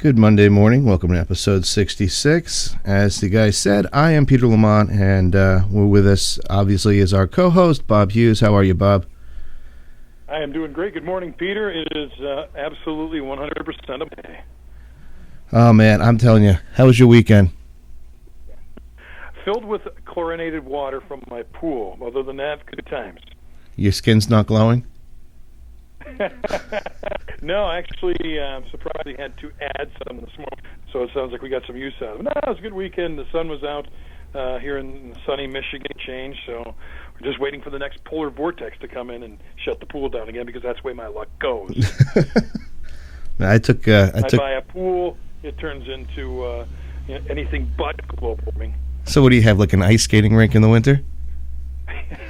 Good Monday morning. Welcome to episode 66. As the guy said, I am Peter Lamont, and we're with us, obviously, is our co-host, Bob Hughes. How are you, Bob? I am doing great. Good morning, Peter. It is absolutely 100% okay. Oh, man, I'm telling you. How was your weekend? Filled with chlorinated water from my pool. Other than that, good times. Your skin's not glowing? No, actually, I'm surprised he had to add some this morning, so it sounds like we got some use out of it. No, it was a good weekend. The sun was out here in sunny Michigan, change, so we're just waiting for the next polar vortex to come in and shut the pool down again, because that's the way my luck goes. I buy a pool, it turns into anything but global warming. So what do you have, like an ice skating rink in the winter?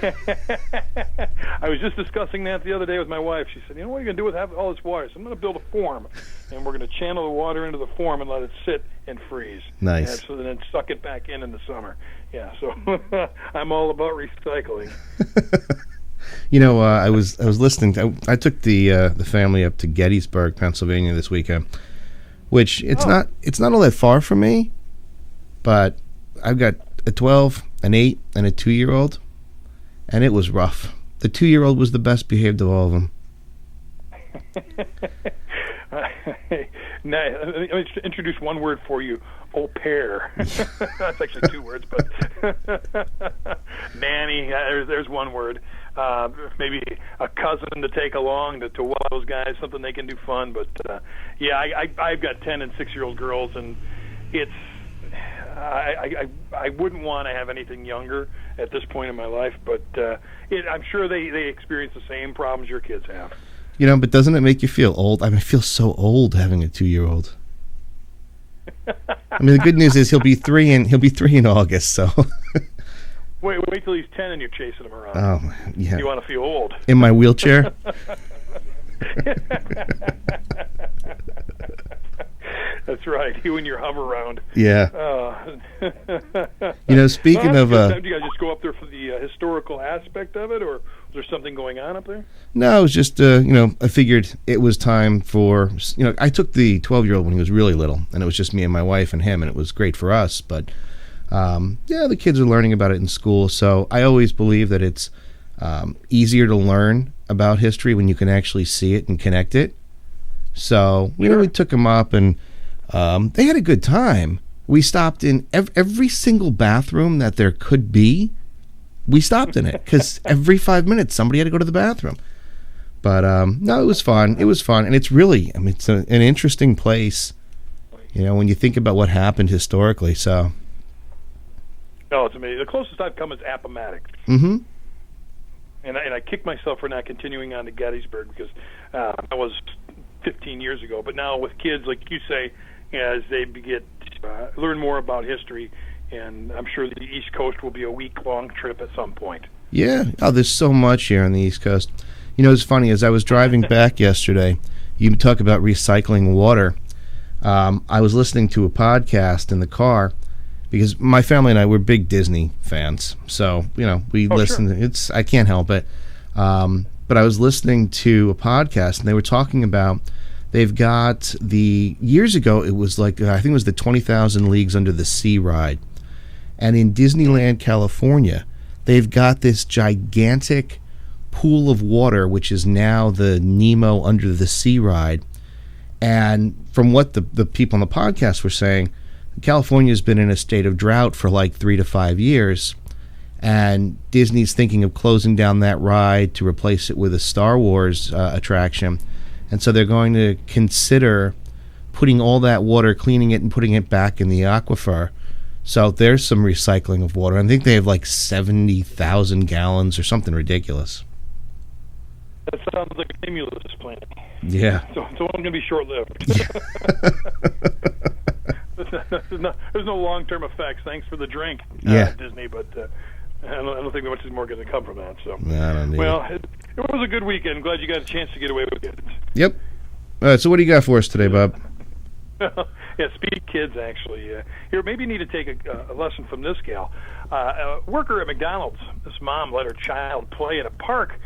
I was just discussing that the other day with my wife. She said, "You know what you're going to do with all this water?" So I'm going to build a form, and we're going to channel the water into the form and let it sit and freeze. Nice. And so then suck it back in the summer. Yeah, so I'm all about recycling. You know, I was listening. I took the family up to Gettysburg, Pennsylvania this weekend, which it's not all that far from me, but I've got a 12, an 8, and a 2-year-old. And it was rough. The 2-year-old was the best behaved of all of them. Now, let me introduce one word for you: au pair. That's actually 2 words, but nanny. There's one word. Maybe a cousin to take along to watch those guys. Something they can do fun. But yeah, I've got 10 and 6-year-old girls, and it's. I wouldn't want to have anything younger at this point in my life, but I'm sure they experience the same problems your kids have. You know, but doesn't it make you feel old? I mean, I feel so old having a 2-year-old. I mean, the good news is he'll be 3 in August. So wait till he's 10 and you're chasing him around. Oh, yeah. You want to feel old in my wheelchair? That's right. You and your hover round. Yeah. You know, speaking of... do you guys just go up there for the historical aspect of it, or was there something going on up there? No, it was just, I figured it was time for... I took the 12-year-old when he was really little, and it was just me and my wife and him, and it was great for us. But, the kids are learning about it in school, so I always believe that it's easier to learn about history when you can actually see it and connect it. So, Sure. We took them up, and... they had a good time. We stopped in every single bathroom that there could be. We stopped in it because every 5 minutes somebody had to go to the bathroom. But no, it was fun. It was fun, and it's really, it's an interesting place. When you think about what happened historically. So. No, it's amazing. The closest I've come is Appomattox. Mm-hmm. And I kick myself for not continuing on to Gettysburg, because that was 15 years ago. But now with kids, like you say, as they learn more about history, and I'm sure the East Coast will be a week-long trip at some point. Yeah. Oh, there's so much here on the East Coast. It's funny, as I was driving back yesterday, you talk about recycling water. I was listening to a podcast in the car, because my family and I, we're big Disney fans. So, we listen. Sure. I can't help it. But I was listening to a podcast, and they were talking about they've got years ago, it was like, I think it was the 20,000 Leagues Under the Sea ride. And in Disneyland, California, they've got this gigantic pool of water, which is now the Nemo Under the Sea ride. And from what the people on the podcast were saying, California's been in a state of drought for like 3 to 5 years. And Disney's thinking of closing down that ride to replace it with a Star Wars attraction. And so they're going to consider putting all that water, cleaning it, and putting it back in the aquifer. So there's some recycling of water. I think they have like 70,000 gallons or something ridiculous. That sounds like a stimulus plan. Yeah. So it's going to be short-lived. There's no long-term effects. Thanks for the drink, Disney, but... I don't think much is more going to come from that. So, it was a good weekend. I'm glad you got a chance to get away with it. Yep. All right. So, what do you got for us today, Bob? Speak kids. Actually, here maybe you need to take a lesson from this gal. A worker at McDonald's. This mom let her child play at a park,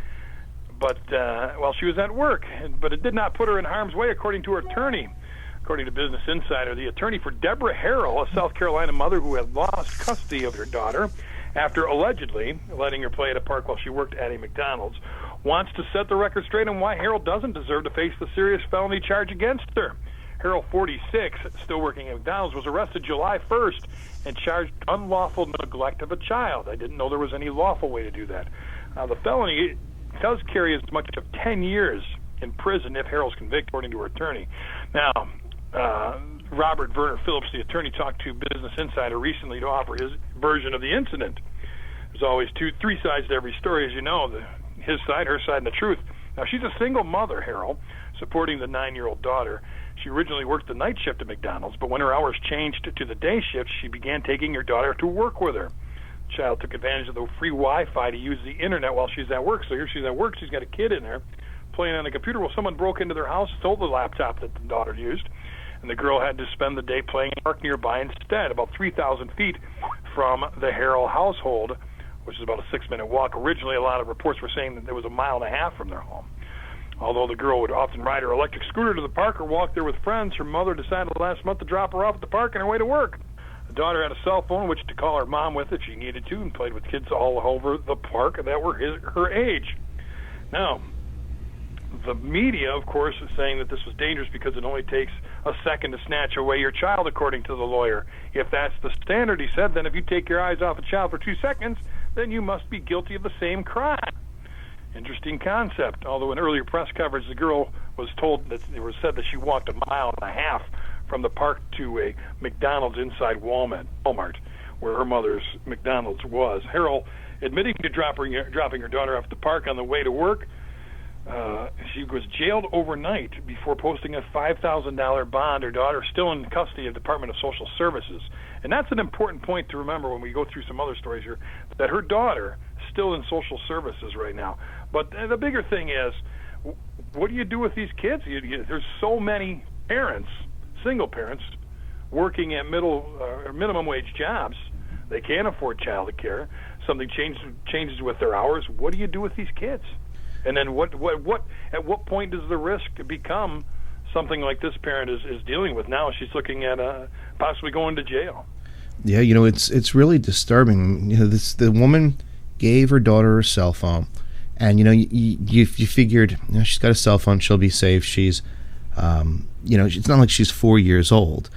but while she was at work, but it did not put her in harm's way, according to her attorney. According to Business Insider, the attorney for Deborah Harrell, a South Carolina mother who had lost custody of her daughter after allegedly letting her play at a park while she worked at a McDonald's, wants to set the record straight on why Harrell doesn't deserve to face the serious felony charge against her. Harrell, 46, still working at McDonald's, was arrested July 1st and charged unlawful neglect of a child. I didn't know there was any lawful way to do that. The felony does carry as much as 10 years in prison if Harrell's convicted, according to her attorney. Now, Robert Verner Phillips, the attorney, talked to Business Insider recently to offer his version of the incident. There's always three sides to every story, as you know, his side, her side, and the truth. Now, she's a single mother, Harrell, supporting the 9-year-old daughter. She originally worked the night shift at McDonald's, but when her hours changed to the day shift, she began taking her daughter to work with her. The child took advantage of the free Wi-Fi to use the internet while she's at work. So here she's at work, she's got a kid in there playing on a computer. Well, someone broke into their house, stole the laptop that the daughter used, and the girl had to spend the day playing in a park nearby instead, about 3,000 feet from the Harrell household, which is about a 6-minute walk. Originally, a lot of reports were saying that there was a mile and a half from their home. Although the girl would often ride her electric scooter to the park or walk there with friends, her mother decided last month to drop her off at the park on her way to work. The daughter had a cell phone which to call her mom with if she needed to, and played with kids all over the park that were her age. Now, the media, of course, is saying that this was dangerous because it only takes a second to snatch away your child, according to the lawyer. If that's the standard, he said, then if you take your eyes off a child for 2 seconds, then you must be guilty of the same crime. Interesting concept. Although in earlier press coverage, the girl was told that it was said that she walked a mile and a half from the park to a McDonald's inside Walmart, where her mother's McDonald's was. Harrell admitting to dropping her daughter off at the park on the way to work. She was jailed overnight before posting a $5,000 bond. Her daughter is still in custody of the Department of Social Services. And that's an important point to remember when we go through some other stories here, that her daughter is still in social services right now. But the bigger thing is, what do you do with these kids? There's so many parents, single parents, working at minimum wage jobs. They can't afford child care. Something changes with their hours. What do you do with these kids? And then what at what point does the risk become something like this parent is dealing with now? She's looking at possibly going to jail. Yeah, it's really disturbing. The woman gave her daughter a cell phone, and you figured she's got a cell phone, she'll be safe. She's it's not like she's 4 years old,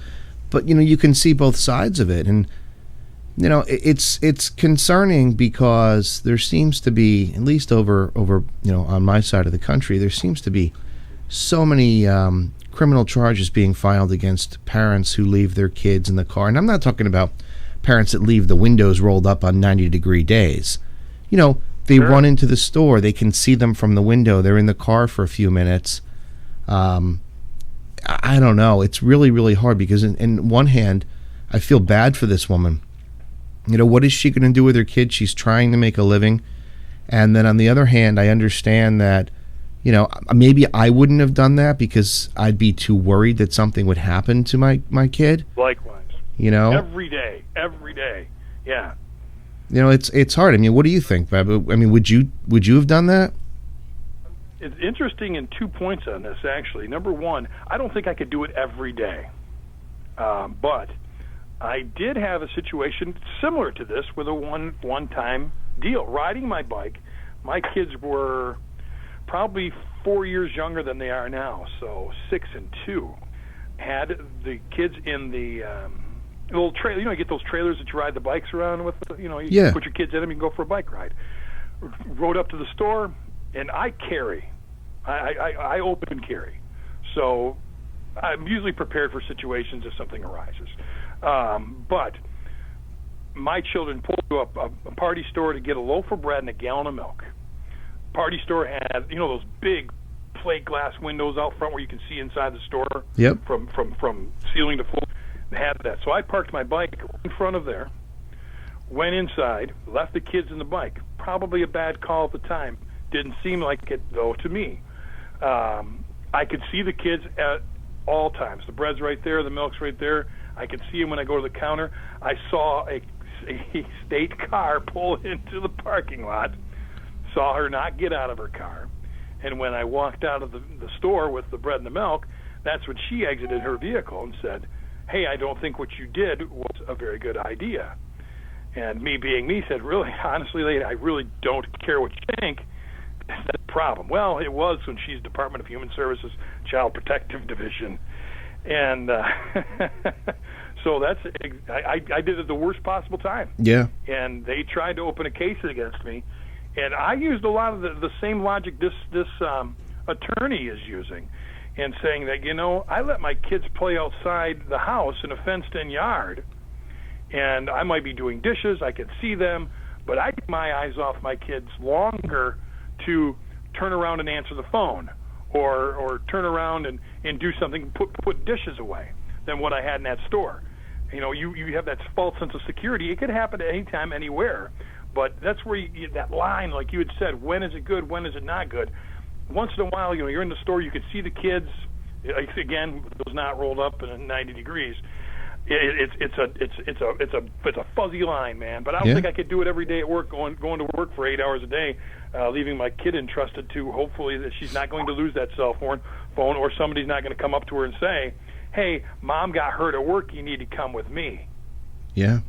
but you can see both sides of it, and it's concerning because there seems to be, at least over on my side of the country, there seems to be so many criminal charges being filed against parents who leave their kids in the car. And I'm not talking about parents that leave the windows rolled up on 90-degree days. They Sure. run into the store, they can see them from the window, they're in the car for a few minutes. I don't know. It's really, really hard because in one hand, I feel bad for this woman. What is she going to do with her kid? She's trying to make a living. And then on the other hand, I understand that, maybe I wouldn't have done that because I'd be too worried that something would happen to my kid. Likewise. Every day. Yeah. It's hard. I mean, what do you think, Bob? I mean, would you have done that? It's interesting in 2 points on this, actually. Number one, I don't think I could do it every day. But I did have a situation similar to this with a one-time deal. Riding my bike, my kids were probably 4 years younger than they are now, so 6 and 2. Had the kids in the little trailer. You get those trailers that you ride the bikes around with. You put your kids in them, you can go for a bike ride. Rode up to the store, and I carry. I open carry. So I'm usually prepared for situations if something arises. But my children pulled to a party store to get a loaf of bread and a gallon of milk. Party store had, those big plate glass windows out front where you can see inside the store. Yep. From ceiling to floor. They had that. So I parked my bike in front of there, went inside, left the kids in the bike. Probably a bad call at the time. Didn't seem like it, though, to me. I could see the kids at all times. The bread's right there, the milk's right there. I could see them when I go to the counter. I saw a state car pull into the parking lot, saw her not get out of her car. And when I walked out of the store with the bread and the milk, that's when she exited her vehicle and said, "Hey, I don't think what you did was a very good idea." And me being me said, "Really, honestly, lady, I really don't care what you think. That's the problem." Well, it was when she's Department of Human Services Child Protective Division. And so I did it at the worst possible time. Yeah. And they tried to open a case against me. And I used a lot of the same logic this attorney is using, and saying that, I let my kids play outside the house in a fenced-in yard, and I might be doing dishes, I could see them, but I keep my eyes off my kids longer to turn around and answer the phone, or turn around and do something, put dishes away, than what I had in that store. You have that false sense of security. It could happen at any time, anywhere. But that's where that line, like you had said, when is it good, when is it not good? Once in a while, you're in the store, you can see the kids. Again, those not rolled up in 90 degrees. It's a fuzzy line, man. But I don't think I could do it every day at work, going to work for 8 hours a day, leaving my kid entrusted to, hopefully, that she's not going to lose that cell phone, or somebody's not going to come up to her and say, "Hey, Mom got hurt at work. You need to come with me." Yeah.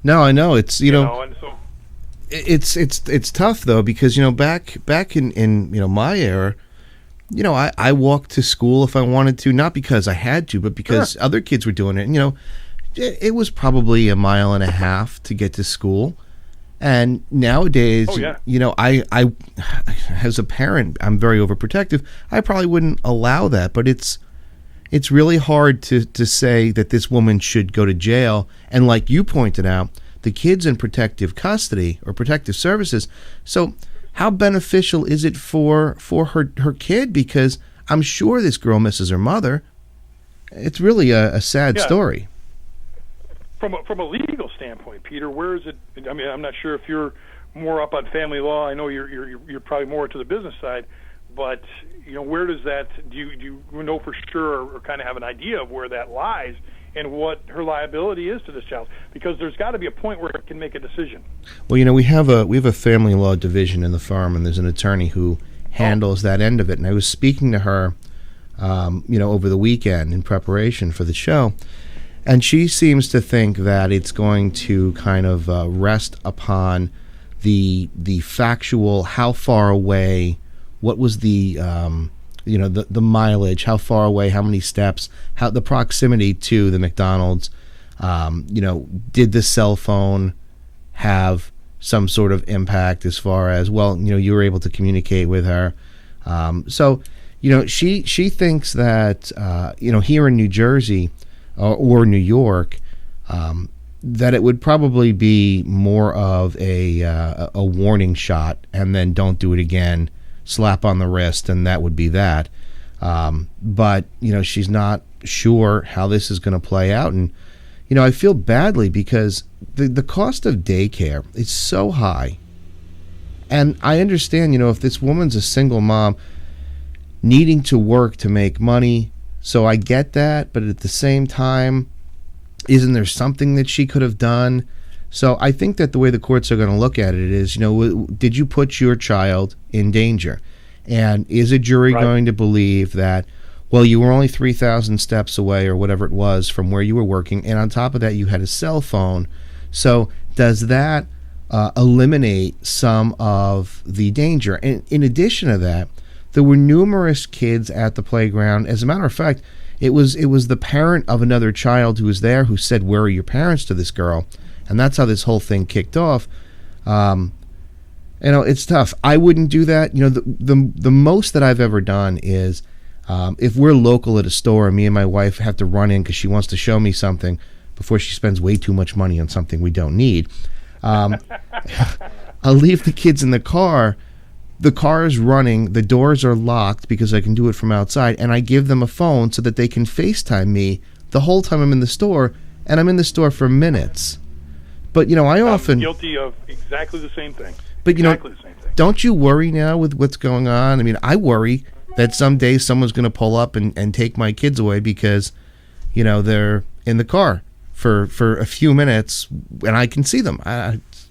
No, I know. It's and so. It's tough though, because back in my era, I walked to school if I wanted to, not because I had to, but because other kids were doing it. And, it was probably a mile and a half to get to school. And nowadays, I as a parent, I'm very overprotective. I probably wouldn't allow that, but it's really hard to say that this woman should go to jail. And like you pointed out, the kid's in protective custody or protective services. So how beneficial is it for her kid? Because I'm sure this girl misses her mother. It's really a sad story. From a legal standpoint, Peter, where is it? I mean, I'm not sure if you're more up on family law. I know you're probably more to the business side, but where does that? Do you know for sure, or kind of have an idea of where that lies, and what her liability is to this child? Because there's got to be a point where it can make a decision. Well, we have a family law division in the firm, and there's an attorney who handles that end of it. And I was speaking to her, over the weekend in preparation for the show, and she seems to think that it's going to kind of rest upon the factual, how far away, what was the the mileage, how far away, how many steps, how the proximity to the McDonald's, did the cell phone have some sort of impact as far as, you were able to communicate with her. So she thinks that, here in New Jersey or New York, that it would probably be more of a warning shot, and then don't do it again, slap on the wrist, and that would be that. But she's not sure how this is going to play out, and I feel badly because the cost of daycare is so high. And I understand, if this woman's a single mom needing to work to make money, so I get that, but at the same time, isn't there something that she could have done? So I think that the way the courts are going to look at it is, did you put your child in danger? And is a jury going to believe that, you were only 3,000 steps away or whatever it was from where you were working, and on top of that, you had a cell phone. So does that eliminate some of the danger? And in addition to that, there were numerous kids at the playground. As a matter of fact, it was the parent of another child who was there who said, "Where are your parents?" to this girl. And that's how this whole thing kicked off. It's tough. I wouldn't do that. The most that I've ever done is, if we're local at a store and me and my wife have to run in because she wants to show me something before she spends way too much money on something we don't need, I'll leave the kids in the car. The car is running. The doors are locked because I can do it from outside, and I give them a phone so that they can FaceTime me the whole time I'm in the store, and I'm in the store for minutes. But, I often... I'm guilty of exactly the same thing. But, exactly the same thing. Don't you worry now with what's going on? I mean, I worry that someday someone's going to pull up and take my kids away because, they're in the car for a few minutes and I can see them. It's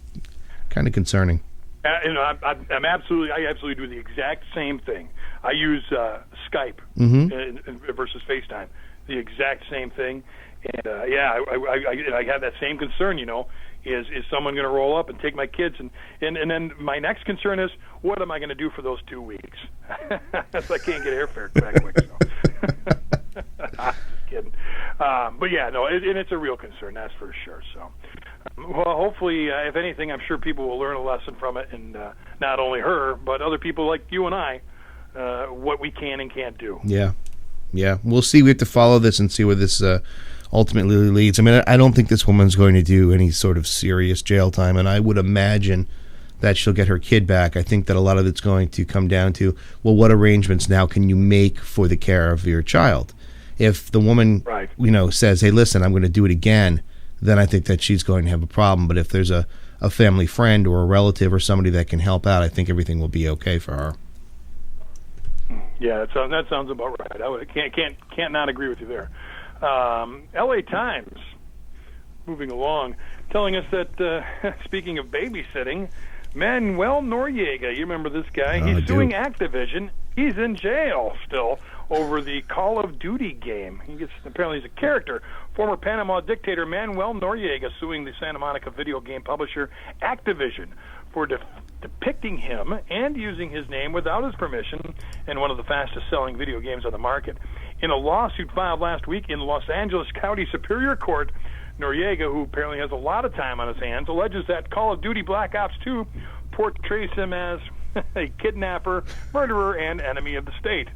kind of concerning. I absolutely do the exact same thing. I use Skype versus FaceTime. The exact same thing. And I have that same concern. Is someone going to roll up and take my kids? And then my next concern is, what am I going to do for those 2 weeks? So I can't get airfare back quick. So. Just kidding. But yeah, no, it's a real concern, that's for sure. So, well, hopefully, if anything, I'm sure people will learn a lesson from it, and not only her, but other people like you and I, what we can and can't do. Yeah. We'll see. We have to follow this and see where this ultimately leads. I mean, I don't think this woman's going to do any sort of serious jail time, and I would imagine that she'll get her kid back. I think that a lot of it's going to come down to, well, what arrangements now can you make for the care of your child? If the woman, says, hey, listen, I'm going to do it again, then I think that she's going to have a problem. But if there's a family friend or a relative or somebody that can help out, I think everything will be okay for her. Yeah, that sounds about right. I can't not agree with you there. L.A. Times, moving along, telling us that, speaking of babysitting, Manuel Noriega, you remember this guy? He's suing Activision. He's in jail still over the Call of Duty game. Apparently he's a character. Former Panama dictator Manuel Noriega suing the Santa Monica video game publisher Activision for depicting him and using his name without his permission in one of the fastest-selling video games on the market. In a lawsuit filed last week in Los Angeles County Superior Court, Noriega, who apparently has a lot of time on his hands, alleges that Call of Duty Black Ops 2 portrays him as a kidnapper, murderer, and enemy of the state.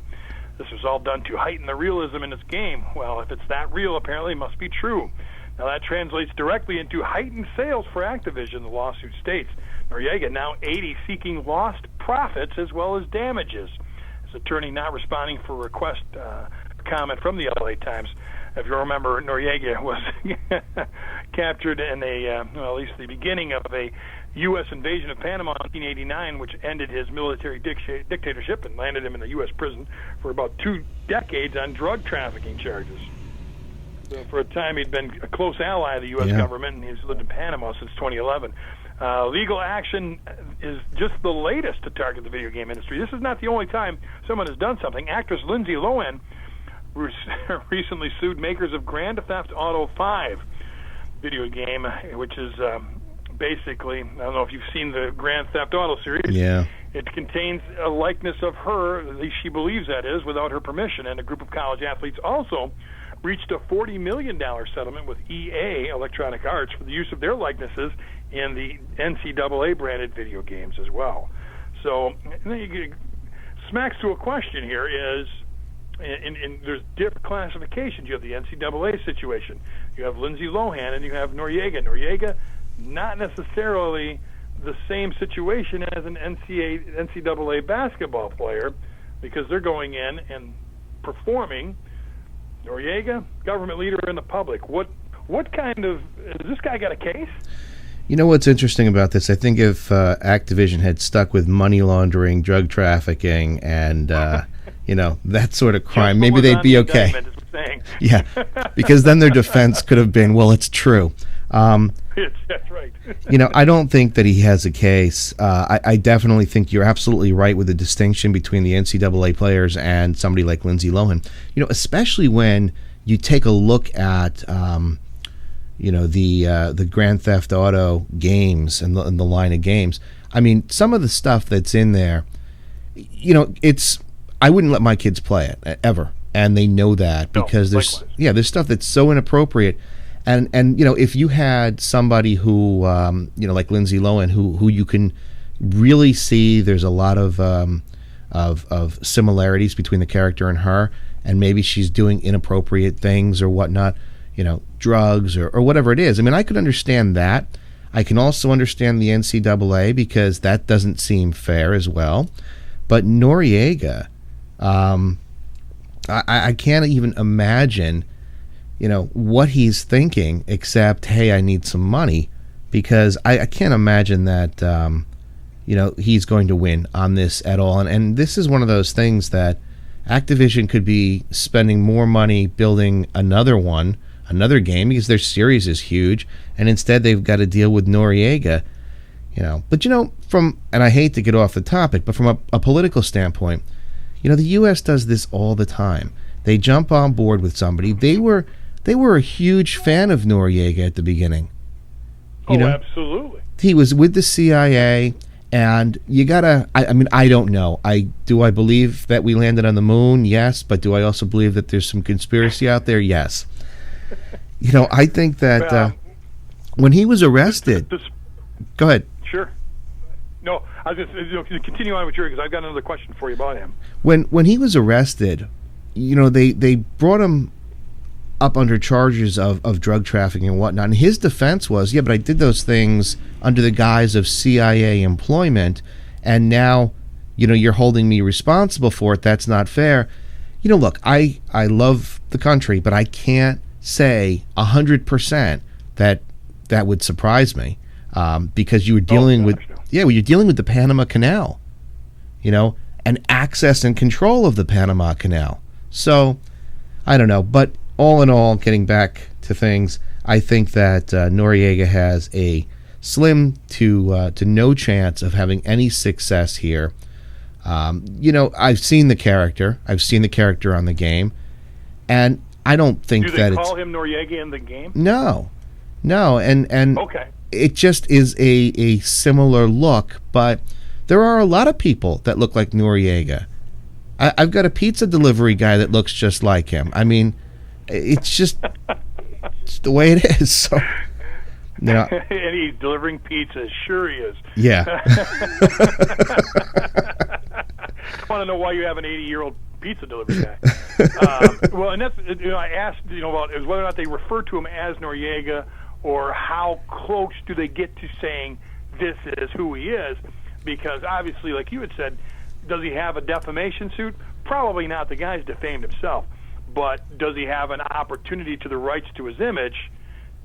This was all done to heighten the realism in this game. Well, if it's that real, apparently it must be true. Now, that translates directly into heightened sales for Activision, the lawsuit states. Noriega, now 80, seeking lost profits as well as damages. His attorney not responding for request comment from the LA Times. If you remember, Noriega was captured in at least the beginning of a U.S. invasion of Panama in 1989, which ended his military dictatorship and landed him in a U.S. prison for about 2 decades on drug trafficking charges. So for a time, he'd been a close ally of the U.S. government, and he's lived in Panama since 2011. Legal action is just the latest to target the video game industry. This is not the only time someone has done something. Actress Lindsay Lohan recently sued makers of Grand Theft Auto 5 video game, which is basically, I don't know if you've seen the Grand Theft Auto series. Yeah. It contains a likeness of her, at least she believes that is, without her permission. And a group of college athletes also reached a $40 million settlement with EA, Electronic Arts, for the use of their likenesses in the NCAA-branded video games as well. So, and then you smacks to a question here is, and there's different classifications. You have the NCAA situation. You have Lindsay Lohan, and you have Noriega. Noriega, not necessarily the same situation as an NCAA basketball player, because they're going in and performing. Noriega, government leader in the public. What kind of, has this guy got a case? You know what's interesting about this? I think if Activision had stuck with money laundering, drug trafficking, and that sort of crime, maybe they'd be okay. Yeah, because then their defense could have been, well, it's true. That's right. I don't think that he has a case. I definitely think you're absolutely right with the distinction between the NCAA players and somebody like Lindsay Lohan. Especially when you take a look at the Grand Theft Auto games and the line of games. I mean, some of the stuff that's in there, I wouldn't let my kids play it ever, and they know that because there's stuff that's so inappropriate. And if you had somebody who like Lindsay Lohan who you can really see there's a lot of similarities between the character and her, and maybe she's doing inappropriate things or whatnot, drugs or whatever it is. I mean, I could understand that. I can also understand the NCAA because that doesn't seem fair as well. But Noriega, I can't even imagine what he's thinking, except, hey, I need some money, because I can't imagine that, he's going to win on this at all. And this is one of those things that Activision could be spending more money building another game, because their series is huge, and instead they've got to deal with Noriega, But, and I hate to get off the topic, but from a political standpoint, The U.S. does this all the time. They jump on board with somebody. They were a huge fan of Noriega at the beginning. Absolutely. He was with the CIA, and you gotta. I don't know. I believe that we landed on the moon? Yes, but do I also believe that there's some conspiracy out there? Yes. I think that when he was arrested. Go ahead. Sure. No, I was just continue on with you because I've got another question for you about him. When he was arrested, they brought him up under charges of drug trafficking and whatnot. And his defense was, but I did those things under the guise of CIA employment, and now, you're holding me responsible for it. That's not fair. Look, I love the country, but I can't say 100% that would surprise me, because you were dealing with you're dealing with the Panama Canal, and access and control of the Panama Canal. So I don't know, but all in all, getting back to things, I think that Noriega has a slim to no chance of having any success here. I've seen the character. I've seen the character on the game, and I don't think that it's... Do they call him Noriega in the game? No, and okay. It just is a similar look, but there are a lot of people that look like Noriega. I've got a pizza delivery guy that looks just like him. I mean, it's just it's the way it is. So, and he's delivering pizza. Sure he is. Yeah. I want to know why you have an 80-year-old pizza delivery guy. Well, and that's I asked about is whether or not they refer to him as Noriega, or how close do they get to saying this is who he is? Because obviously, like you had said, does he have a defamation suit? Probably not. The guy's defamed himself. But does he have an opportunity to the rights to his image?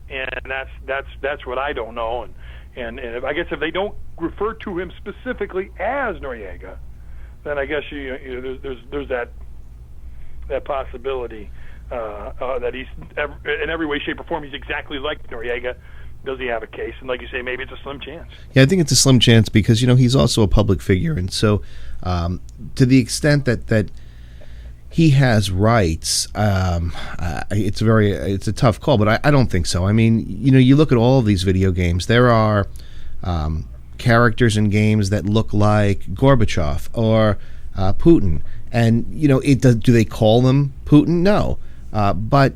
And that's what I don't know. And I guess if they don't refer to him specifically as Noriega, then I guess there's that possibility that he's in every way, shape, or form he's exactly like Noriega. Does he have a case? And like you say, maybe it's a slim chance. Yeah, I think it's a slim chance because he's also a public figure, and so to the extent that he has rights, it's a tough call, but I don't think so. I mean, you look at all of these video games. There are characters in games that look like Gorbachev or Putin, and do they call them Putin? No, but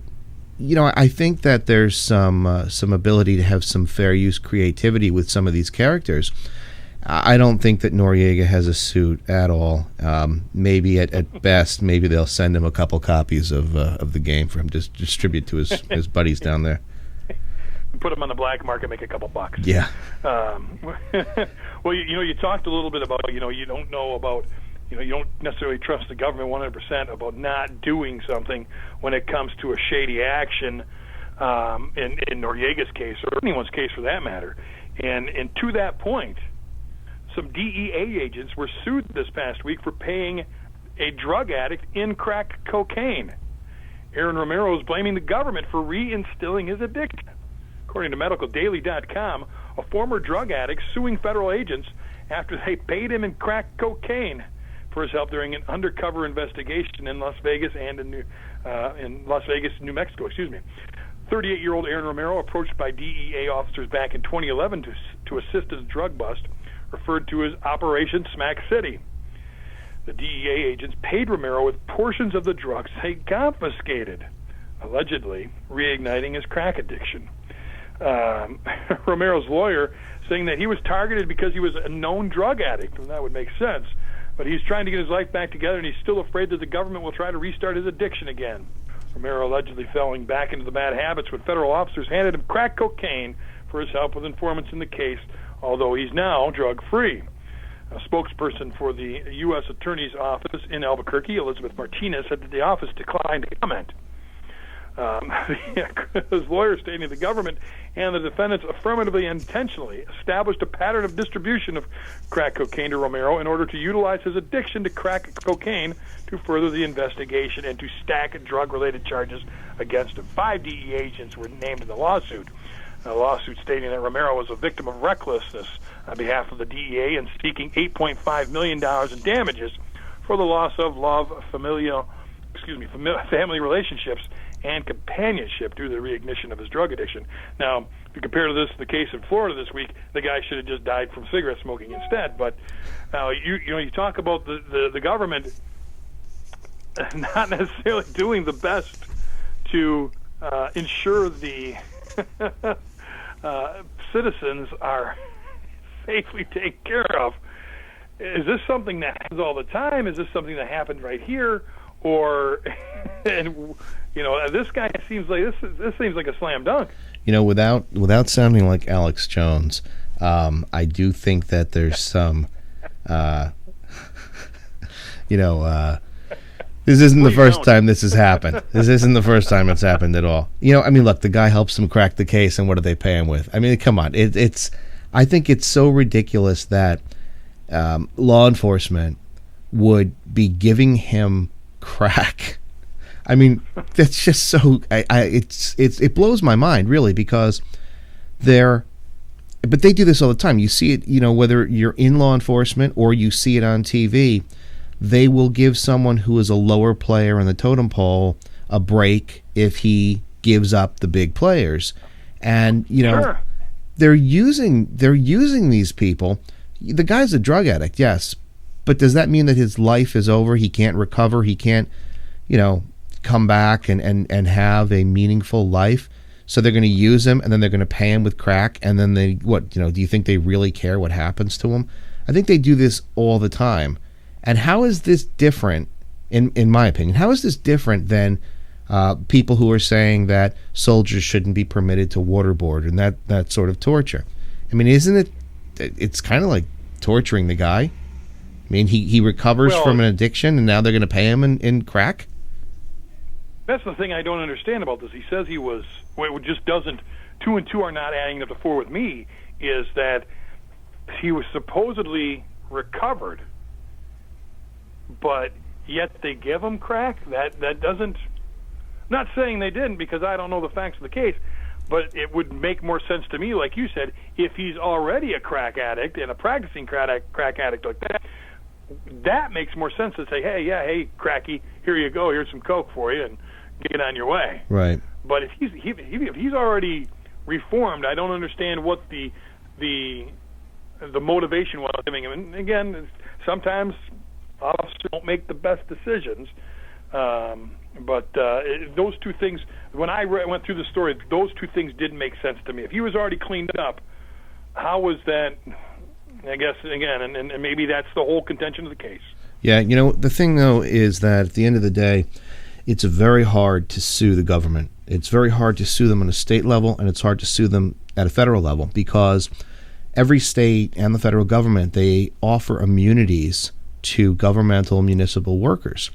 I think that there's some ability to have some fair use creativity with some of these characters. I don't think that Noriega has a suit at all. Maybe at best, maybe they'll send him a couple copies of the game for him to distribute to his buddies down there. Put him on the black market, make a couple bucks. Yeah. Well, you talked a little bit about you don't know about you don't necessarily trust the government 100% about not doing something when it comes to a shady action. In Noriega's case, or anyone's case for that matter, and to that point, some DEA agents were sued this past week for paying a drug addict in crack cocaine. Aaron Romero is blaming the government for reinstilling his addiction. According to MedicalDaily.com, a former drug addict suing federal agents after they paid him in crack cocaine for his help during an undercover investigation in Las Vegas and in New Mexico. 38-year-old Aaron Romero, approached by DEA officers back in 2011 to assist his drug bust, referred to as Operation Smack City. The DEA agents paid Romero with portions of the drugs they confiscated, allegedly reigniting his crack addiction. Romero's lawyer saying that he was targeted because he was a known drug addict, and that would make sense. But he's trying to get his life back together, and he's still afraid that the government will try to restart his addiction again. Romero allegedly falling back into the bad habits when federal officers handed him crack cocaine for his help with informants in the case, although he's now drug-free. A spokesperson for the U.S. Attorney's Office in Albuquerque, Elizabeth Martinez, said that the office declined to comment. His lawyer stating the government and the defendants affirmatively and intentionally established a pattern of distribution of crack cocaine to Romero in order to utilize his addiction to crack cocaine to further the investigation and to stack drug-related charges against him. 5 DEA agents were named in the lawsuit. A lawsuit stating that Romero was a victim of recklessness on behalf of the DEA and seeking $8.5 million in damages for the loss of love, family relationships, and companionship due to the reignition of his drug addiction. Now, if you compare to the case in Florida this week, the guy should have just died from cigarette smoking instead. But you talk about the government not necessarily doing the best to ensure the citizens are safely taken care of. Is this something that happens all the time? Is this something that happened right here? Or, and this guy seems like this seems like a slam dunk. Without sounding like Alex Jones, I do think that there's some, this isn't the first time this has happened. This isn't the first time it's happened at all. Look, the guy helps him crack the case, and what do they pay him with? I mean, come on. I think it's so ridiculous that law enforcement would be giving him crack. I mean, that's just so. It blows my mind, really, because but they do this all the time. You see it, whether you're in law enforcement or you see it on TV. They will give someone who is a lower player in the totem pole a break if he gives up the big players, and Sure. they're using these people. The guy's a drug addict, yes, but does that mean that his life is over? He can't recover. He can't, come back and have a meaningful life. So they're going to use him, and then they're going to pay him with crack, and then do you think they really care what happens to him? I think they do this all the time. And how is this different, in my opinion, how is this different than people who are saying that soldiers shouldn't be permitted to waterboard and that sort of torture? I mean, isn't it's kind of like torturing the guy? I mean, he recovers from an addiction, and now they're going to pay him in crack? That's the thing I don't understand about this. He says he was, it just doesn't, 2 and 2 are not adding up to 4 with me, is that he was supposedly recovered, but yet they give him crack? That doesn't, I'm not saying they didn't, because I don't know the facts of the case, but it would make more sense to me, like you said, if he's already a crack addict and a practicing crack addict like that, that makes more sense to say, hey, cracky, here you go, here's some coke for you, and get on your way. Right. But if he's already reformed, I don't understand what the motivation was giving him. And again, sometimes officers don't make the best decisions. But those two things, when I went through the story, those two things didn't make sense to me. If he was already cleaned up, how was that? I guess, again, and maybe that's the whole contention of the case. Yeah, the thing, though, is that at the end of the day, it's very hard to sue the government. It's very hard to sue them on a state level, and it's hard to sue them at a federal level, because every state and the federal government, they offer immunities to governmental municipal workers,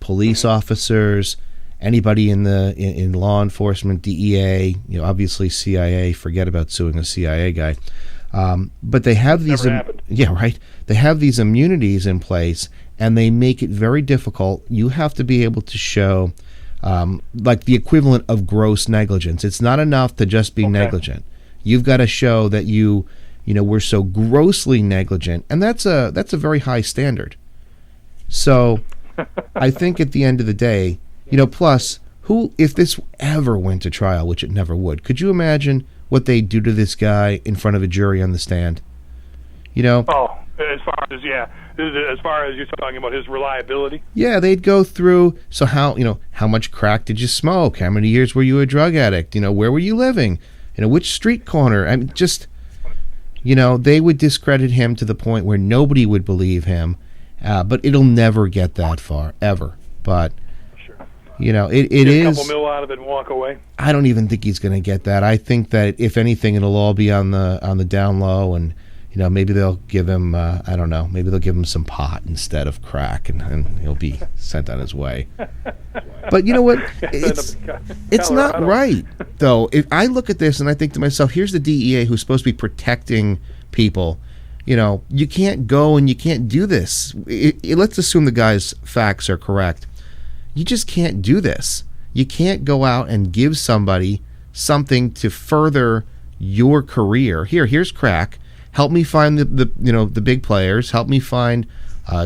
police officers, anybody in law enforcement, DEA, obviously CIA. Forget about suing a CIA guy. But they have these, they have these immunities in place, and they make it very difficult. You have to be able to show, like the equivalent of gross negligence. It's not enough to just be negligent. You've got to show that you were so grossly negligent, and that's a very high standard. So, I think at the end of the day, plus, if this ever went to trial, which it never would, could you imagine what they do to this guy in front of a jury on the stand? Oh, as far as you're talking about his reliability? Yeah, they'd go through, so how much crack did you smoke? How many years were you a drug addict? Where were you living? Which street corner? I mean, just, they would discredit him to the point where nobody would believe him, but it'll never get that far, ever. But it is. A couple mil out of it and walk away. I don't even think he's going to get that. I think that if anything, it'll all be on the down low, and maybe they'll give him. I don't know. Maybe they'll give him some pot instead of crack, and he'll be sent on his way. But you know what? It's not right, though. If I look at this and I think to myself, here's the DEA who's supposed to be protecting people. You can't go and you can't do this. Let's assume the guy's facts are correct. You just can't do this. You can't go out and give somebody something to further your career. Here's crack. Help me find the big players. Help me find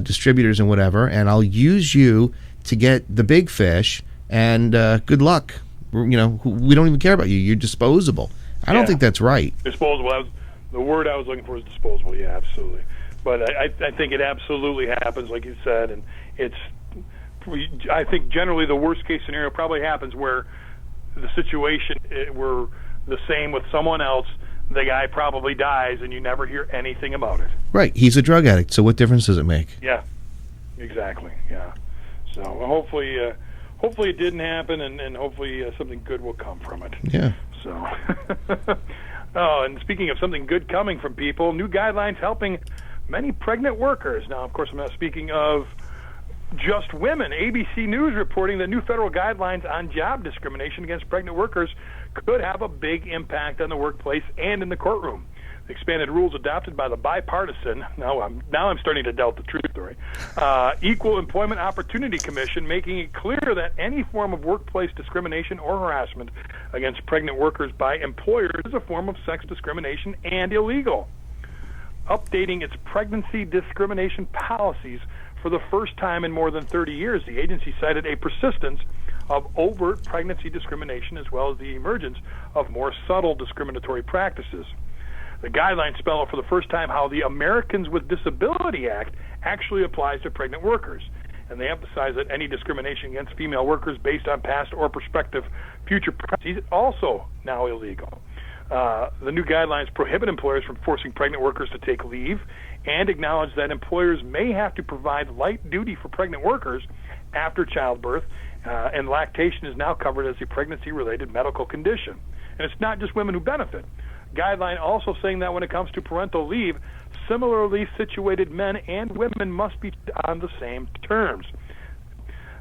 distributors and whatever, and I'll use you to get the big fish, and good luck. We don't even care about you. You're disposable. I don't think that's right. Disposable. The word I was looking for is disposable. Yeah, absolutely. But I think it absolutely happens, like you said, and I think generally the worst case scenario probably happens where the situation were the same with someone else. The guy probably dies, and you never hear anything about it. Right. He's a drug addict, so what difference does it make? Yeah, exactly. Yeah. So hopefully it didn't happen, and hopefully something good will come from it. Yeah. So. Oh, and speaking of something good coming from people, new guidelines helping many pregnant workers. Now, of course, I'm not speaking of just women. ABC News reporting that new federal guidelines on job discrimination against pregnant workers could have a big impact on the workplace and in the courtroom. The expanded rules adopted by the bipartisan, now I'm starting to doubt the truth story, Equal Employment Opportunity Commission, making it clear that any form of workplace discrimination or harassment against pregnant workers by employers is a form of sex discrimination and illegal. Updating its pregnancy discrimination policies for the first time in more than 30 years, the agency cited a persistence of overt pregnancy discrimination as well as the emergence of more subtle discriminatory practices. The guidelines spell out for the first time how the Americans with Disability Act actually applies to pregnant workers. And they emphasize that any discrimination against female workers based on past or prospective future pregnancies is also now illegal. The new guidelines prohibit employers from forcing pregnant workers to take leave and acknowledge that employers may have to provide light duty for pregnant workers after childbirth, and lactation is now covered as a pregnancy-related medical condition. And it's not just women who benefit. Guideline also saying that when it comes to parental leave, similarly situated men and women must be on the same terms.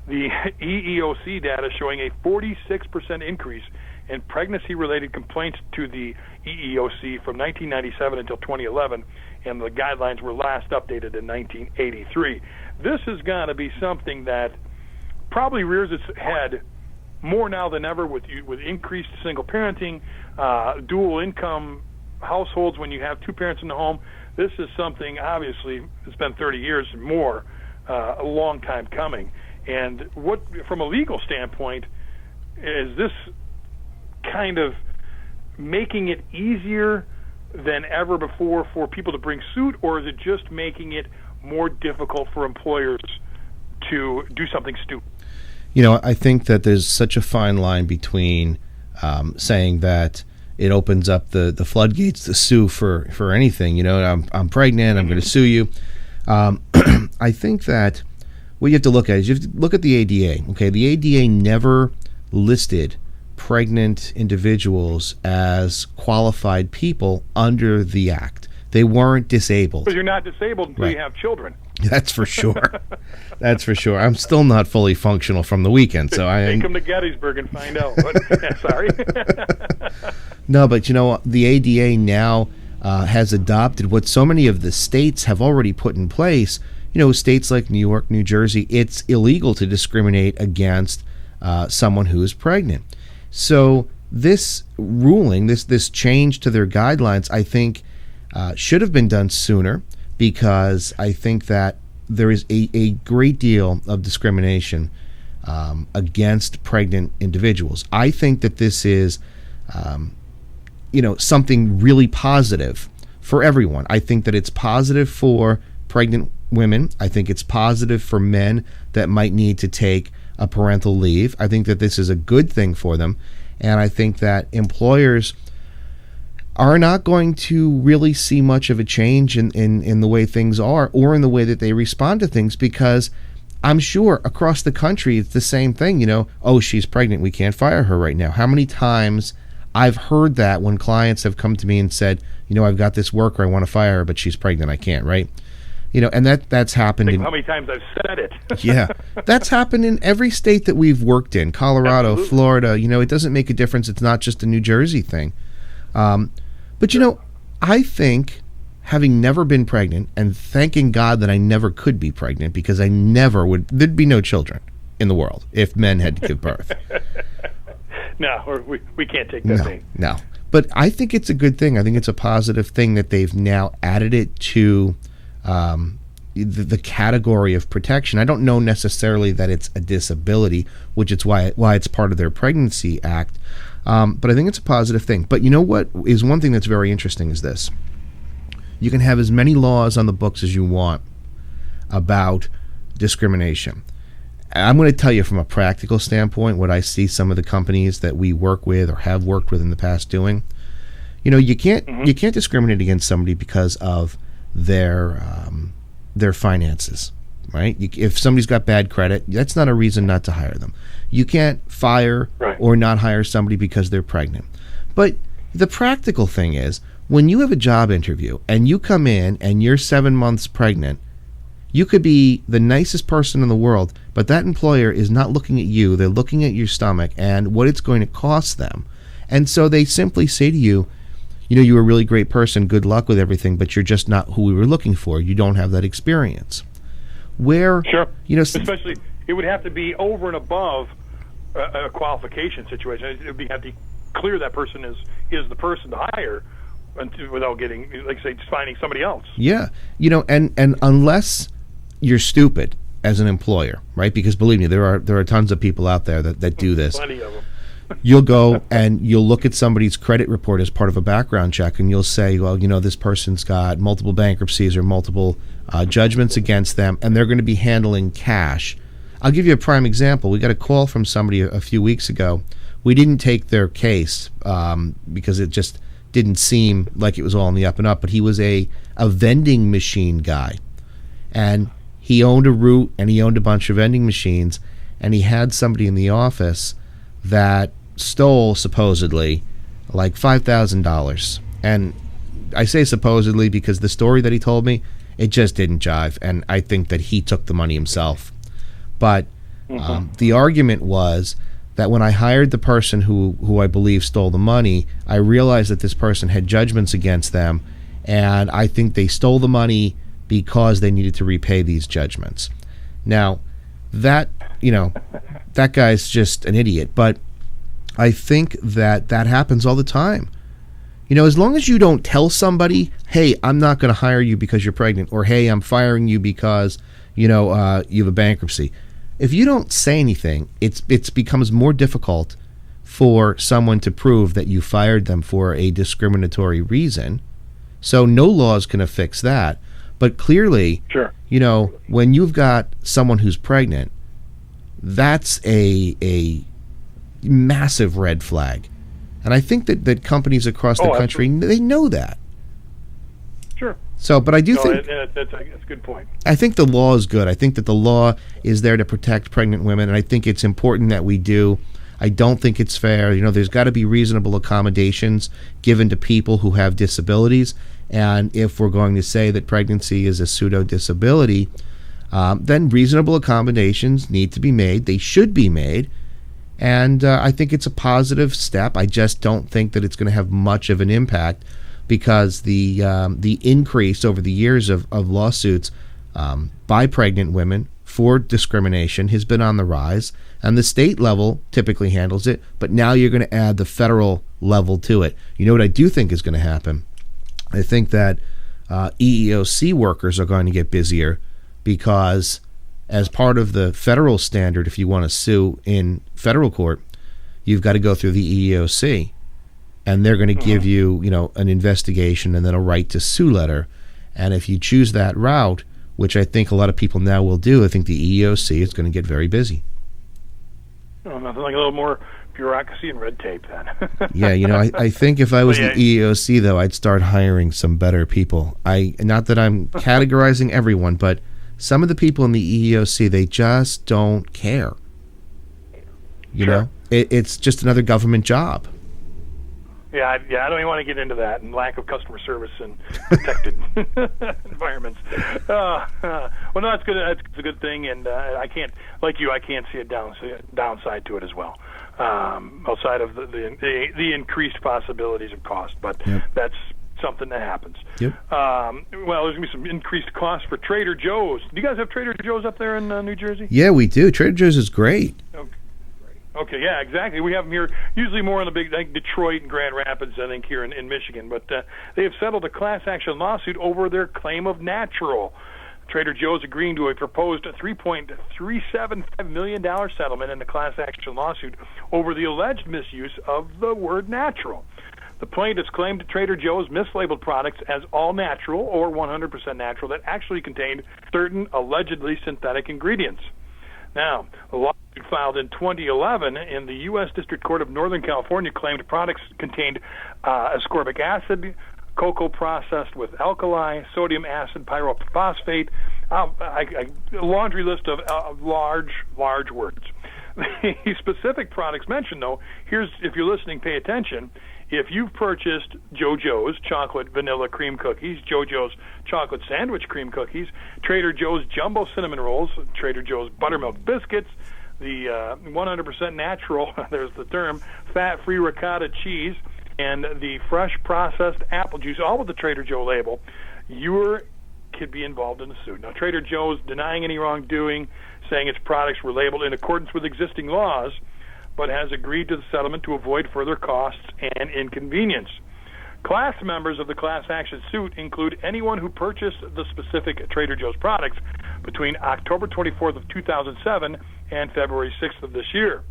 The EEOC data showing a 46% increase in pregnancy-related complaints to the EEOC from 1997 until 2011, and the guidelines were last updated in 1983. This has got to be something that probably rears its head more now than ever with increased single parenting, dual income households when you have two parents in the home. This is something, obviously, it's been 30 years and more, a long time coming. And what, from a legal standpoint, is this kind of making it easier than ever before for people to bring suit, or is it just making it more difficult for employers to do something stupid? I think that there's such a fine line between saying that it opens up the floodgates to sue for anything. I'm pregnant, I'm going to sue you. I think that what you have to look at is you have to look at the ADA. Okay, the ADA never listed pregnant individuals as qualified people under the act. They weren't disabled. But you're not disabled until you have children. That's for sure. That's for sure. I'm still not fully functional from the weekend, so take them to Gettysburg and find out. Sorry. No, but the ADA now has adopted what so many of the states have already put in place. States like New York, New Jersey, it's illegal to discriminate against someone who is pregnant. So this ruling, this change to their guidelines, I think should have been done sooner, because I think that there is a great deal of discrimination against pregnant individuals. I think that this is, something really positive for everyone. I think that it's positive for pregnant women. I think it's positive for men that might need to take a parental leave. I think that this is a good thing for them. And I think that employers are not going to really see much of a change in the way things are, or in the way that they respond to things, because I'm sure across the country it's the same thing. Oh, she's pregnant, we can't fire her right now. How many times I've heard that when clients have come to me and said, I've got this worker, I want to fire her, but she's pregnant, I can't, right? And that's happened. How many times I've said it. Yeah, that's happened in every state that we've worked in. Colorado, absolutely. Florida, it doesn't make a difference. It's not just a New Jersey thing. But I think, having never been pregnant, and thanking God that I never could be pregnant, because I never would, there'd be no children in the world if men had to give birth. No, we can't take that thing. No. But I think it's a good thing. I think it's a positive thing that they've now added it to, the category of protection. I don't know necessarily that it's a disability, which is why it's part of their Pregnancy Act. But I think it's a positive thing. But you know what is one thing that's very interesting is this. You can have as many laws on the books as you want about discrimination. I'm going to tell you from a practical standpoint what I see some of the companies that we work with or have worked with in the past doing. You know, you can't discriminate against somebody because of their finances, right? If somebody's got bad credit, that's not a reason not to hire them. You can't fire or not hire somebody because they're pregnant. But the practical thing is, when you have a job interview and you come in and you're 7 months pregnant, you could be the nicest person in the world, but that employer is not looking at you. They're looking at your stomach and what it's going to cost them. And so they simply say to you, you know, you're a really great person, good luck with everything, but you're just not who we were looking for. You don't have that experience. Where, you know, especially it would have to be over and above a qualification situation. It would have to clear that person is the person to hire, without getting, like, say, just finding somebody else. Yeah, you know, and unless you're stupid as an employer, right? Because believe me, there are tons of people out there that do this. Plenty of them. You'll go and you'll look at somebody's credit report as part of a background check, and you'll say, well, you know, this person's got multiple bankruptcies or multiple judgments against them, and they're going to be handling cash. I'll give you a prime example. We got a call from somebody a few weeks ago. We didn't take their case because it just didn't seem like it was all in the up and up, but he was a vending machine guy, and he owned a route and he owned a bunch of vending machines, and he had somebody in the office that stole supposedly like $5,000. And I say supposedly because the story that he told me, it just didn't jive, and I think that he took the money himself. But the argument was that when I hired the person who I believe stole the money, I realized that this person had judgments against them, and I think they stole the money because they needed to repay these judgments. Now, that, you know, that guy's just an idiot, but I think that happens all the time. You know, as long as you don't tell somebody, hey, I'm not going to hire you because you're pregnant, or hey, I'm firing you because, you know, you have a bankruptcy. If you don't say anything, it becomes more difficult for someone to prove that you fired them for a discriminatory reason. So no laws can fix that. But clearly, you know, when you've got someone who's pregnant, that's a massive red flag. And I think that companies across the country, they know that. Sure. So, but I do think that's a good point. I think the law is good. I think that the law is there to protect pregnant women, and I think it's important that we do. I don't think it's fair. You know, there's got to be reasonable accommodations given to people who have disabilities. And if we're going to say that pregnancy is a pseudo-disability, then reasonable accommodations need to be made. They should be made. And I think it's a positive step. I just don't think that it's going to have much of an impact because the increase over the years of lawsuits by pregnant women for discrimination has been on the rise. And the state level typically handles it. But now you're going to add the federal level to it. You know what I do think is going to happen? I think that EEOC workers are going to get busier because as part of the federal standard, if you want to sue in federal court, you've got to go through the EEOC. And they're going to give you, you know, an investigation and then a right to sue letter. And if you choose that route, which I think a lot of people now will do, I think the EEOC is going to get very busy. Oh, nothing like a little more bureaucracy and red tape then. Yeah, you know, I think if I was the EEOC, though, I'd start hiring some better people. Not that I'm categorizing everyone, but some of the people in the EEOC, they just don't care. You know, it's just another government job. Yeah, I don't even want to get into that and lack of customer service and protected environments. Well, no, that's good. That's a good thing, and I can't, like you, I can't see a downside to it as well. Outside of the increased possibilities of cost, but that's something that happens. Well, there's going to be some increased costs for Trader Joe's. Do you guys have Trader Joe's up there in New Jersey? Yeah, we do. Trader Joe's is great. Okay, yeah, exactly. We have them here, usually more in the big, like Detroit and Grand Rapids, I think, here in Michigan. But they have settled a class action lawsuit over their claim of natural. Trader Joe's agreeing to a proposed $3.375 million settlement in the class action lawsuit over the alleged misuse of the word natural. The plaintiffs claimed Trader Joe's mislabeled products as all natural or 100% natural that actually contained certain allegedly synthetic ingredients. Now, the lawsuit filed in 2011 in the U.S. District Court of Northern California claimed products contained ascorbic acid, cocoa processed with alkali, sodium acid pyrophosphate, a laundry list of large words. The specific products mentioned, though, here's, if you're listening, pay attention. If you've purchased JoJo's chocolate vanilla cream cookies, JoJo's chocolate sandwich cream cookies, Trader Joe's jumbo cinnamon rolls, Trader Joe's buttermilk biscuits, the 100% natural, there's the term, fat-free ricotta cheese, and the fresh processed apple juice, all with the Trader Joe label, you could be involved in a suit. Now, Trader Joe's denying any wrongdoing, saying its products were labeled in accordance with existing laws, but has agreed to the settlement to avoid further costs and inconvenience. Class members of the class action suit include anyone who purchased the specific Trader Joe's products between October 24th of 2007 and February 6th of this year.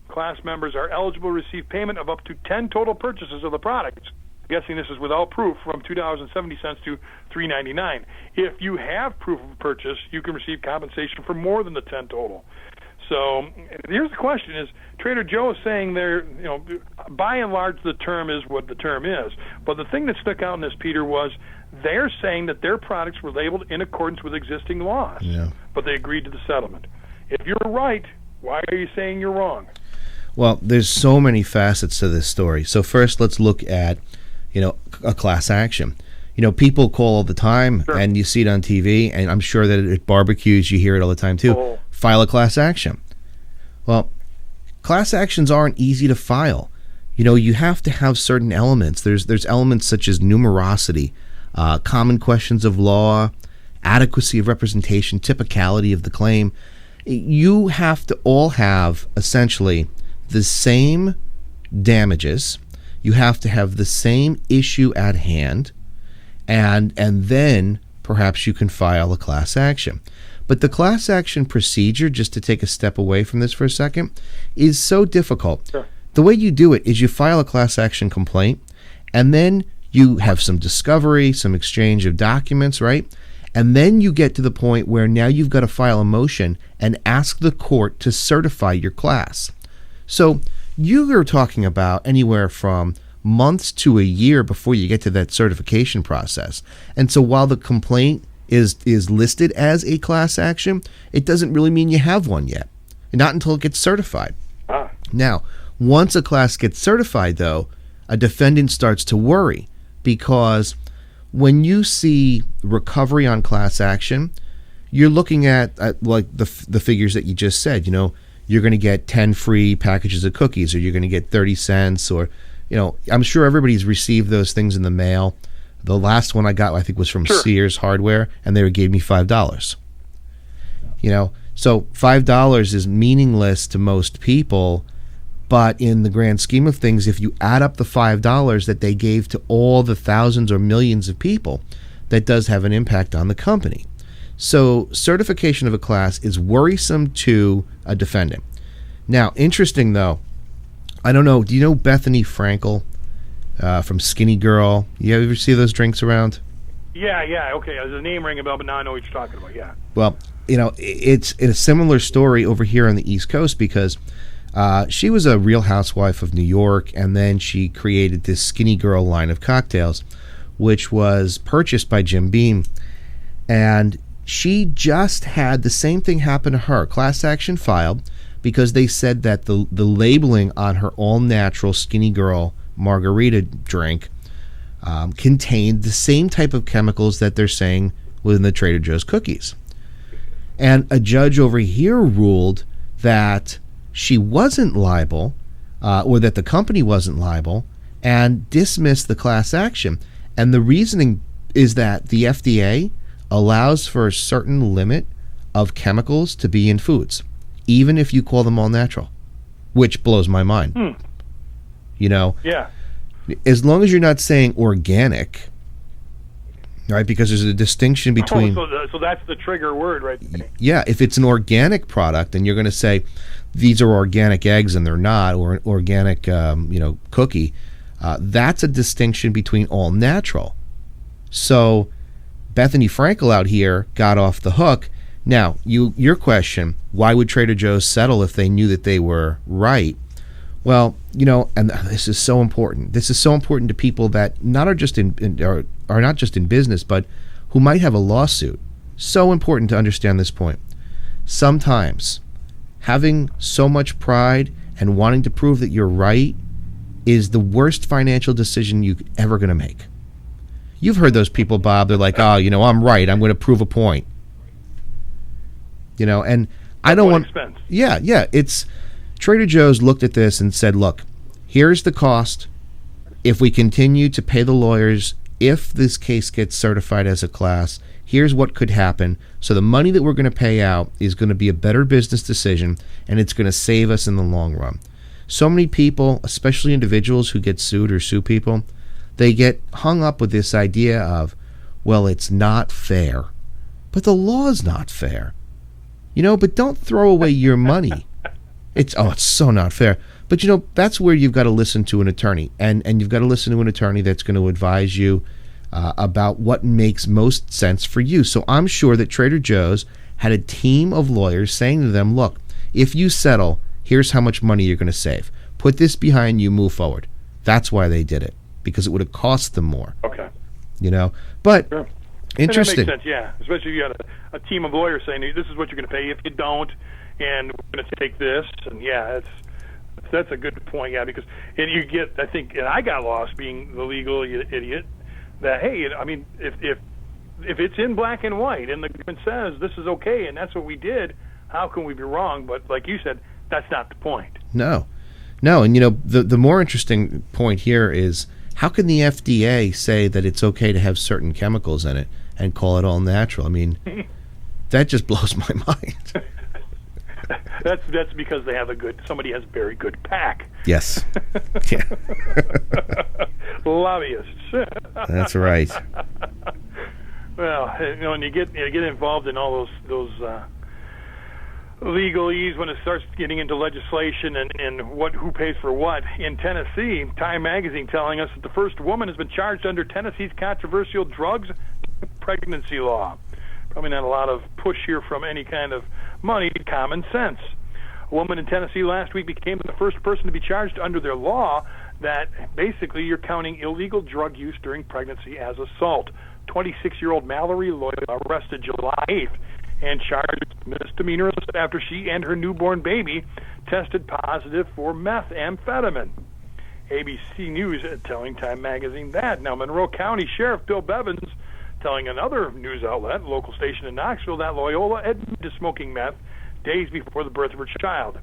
Class members are eligible to receive payment of up to 10 total purchases of the products. I'm guessing this is without proof, from $2.70 to $3.99. If you have proof of purchase, you can receive compensation for more than the 10 total. So here's the question: is Trader Joe is saying they're, by and large, the term is what the term is. But the thing that stuck out in this, Peter, was they're saying that their products were labeled in accordance with existing laws. Yeah. But they agreed to the settlement. If you're right, why are you saying you're wrong? Well, there's so many facets to this story. So first, let's look at, a class action. People call all the time, sure, and you see it on TV, and I'm sure that at barbecues you hear it all the time too. Oh. File a class action. Well, class actions aren't easy to file. You have to have certain elements. There's elements such as numerosity, common questions of law, adequacy of representation, typicality of the claim. You have to all have essentially the same damages. You have to have the same issue at hand, and then perhaps you can file a class action. But the class action procedure, just to take a step away from this for a second, is so difficult. Sure. The way you do it is you file a class action complaint, and then you have some discovery, some exchange of documents, right? And then you get to the point where now you've got to file a motion and ask the court to certify your class. So you are talking about anywhere from months to a year before you get to that certification process. And so while the complaint is listed as a class action, it doesn't really mean you have one yet. Not until it gets certified. Now, once a class gets certified, though, a defendant starts to worry, because when you see recovery on class action, you're looking at like the figures that you just said. You're going to get 10 free packages of cookies, or you're going to get 30 cents, or, I'm sure everybody's received those things in the mail. The last one I got, I think, was from sure, Sears Hardware, and they gave me $5. So $5 is meaningless to most people, but in the grand scheme of things, if you add up the $5 that they gave to all the thousands or millions of people, that does have an impact on the company. So certification of a class is worrisome to a defendant. Now, interesting though, I don't know, do you know Bethany Frankel from Skinny Girl? You ever see those drinks around? Yeah, okay. The name rang a bell, but now I know what you're talking about, yeah. Well, it's a similar story over here on the East Coast, because she was a Real Housewife of New York, and then she created this Skinny Girl line of cocktails, which was purchased by Jim Beam. And she just had the same thing happen to her. Class action filed because they said that the labeling on her all-natural Skinny Girl margarita drink contained the same type of chemicals that they're saying within the Trader Joe's cookies. And a judge over here ruled that she wasn't liable, or that the company wasn't liable, and dismissed the class action. And the reasoning is that the FDA allows for a certain limit of chemicals to be in foods, even if you call them all natural, which blows my mind. Yeah. As long as you're not saying organic, right? Because there's a distinction between. So that's the trigger word, right? Yeah, if it's an organic product, and you're going to say these are organic eggs and they're not, or an organic, cookie, that's a distinction between all natural. So Bethany Frankel out here got off the hook. Now, your question, why would Trader Joe's settle if they knew that they were right? Well, and this is so important. This is so important to people that are not just in business, but who might have a lawsuit. So important to understand this point. Sometimes having so much pride and wanting to prove that you're right is the worst financial decision you're ever going to make. You've heard those people, Bob. They're like, I'm right. I'm going to prove a point. And I don't want. Expense. Yeah. It's Trader Joe's looked at this and said, look, here's the cost. If we continue to pay the lawyers, if this case gets certified as a class, here's what could happen. So the money that we're going to pay out is going to be a better business decision, and it's going to save us in the long run. So many people, especially individuals who get sued or sue people, they get hung up with this idea of, well, it's not fair. But the law is not fair. But don't throw away your money. It's so not fair. But, that's where you've got to listen to an attorney. And you've got to listen to an attorney that's going to advise you about what makes most sense for you. So I'm sure that Trader Joe's had a team of lawyers saying to them, look, if you settle, here's how much money you're going to save. Put this behind you, move forward. That's why they did it, because it would have cost them more. Okay. But sure. Interesting. And that makes sense, yeah. Especially if you got a team of lawyers saying, this is what you're going to pay if you don't, and we're going to take this. And, yeah, that's a good point, yeah, because you get, I think, and I got lost being the legal idiot, that, hey, I mean, if it's in black and white and the government says this is okay and that's what we did, how can we be wrong? But like you said, that's not the point. No. And, the more interesting point here is, how can the FDA say that it's okay to have certain chemicals in it and call it all natural? I mean, that just blows my mind. That's because they have somebody has a very good pack. Yes. Yeah. Lobbyists. That's right. Well, when you get involved in all those legalese, when it starts getting into legislation and who pays for what. In Tennessee, Time Magazine telling us that the first woman has been charged under Tennessee's controversial drugs pregnancy law. Probably not a lot of push here from any kind of money, common sense. A woman in Tennessee last week became the first person to be charged under their law that basically you're counting illegal drug use during pregnancy as assault. 26-year-old Mallory Lloyd arrested July 8th and charged misdemeanor after she and her newborn baby tested positive for methamphetamine. ABC News telling Time Magazine that. Now, Monroe County Sheriff Bill Bevins telling another news outlet, local station in Knoxville, that Loyola admitted to smoking meth days before the birth of her child.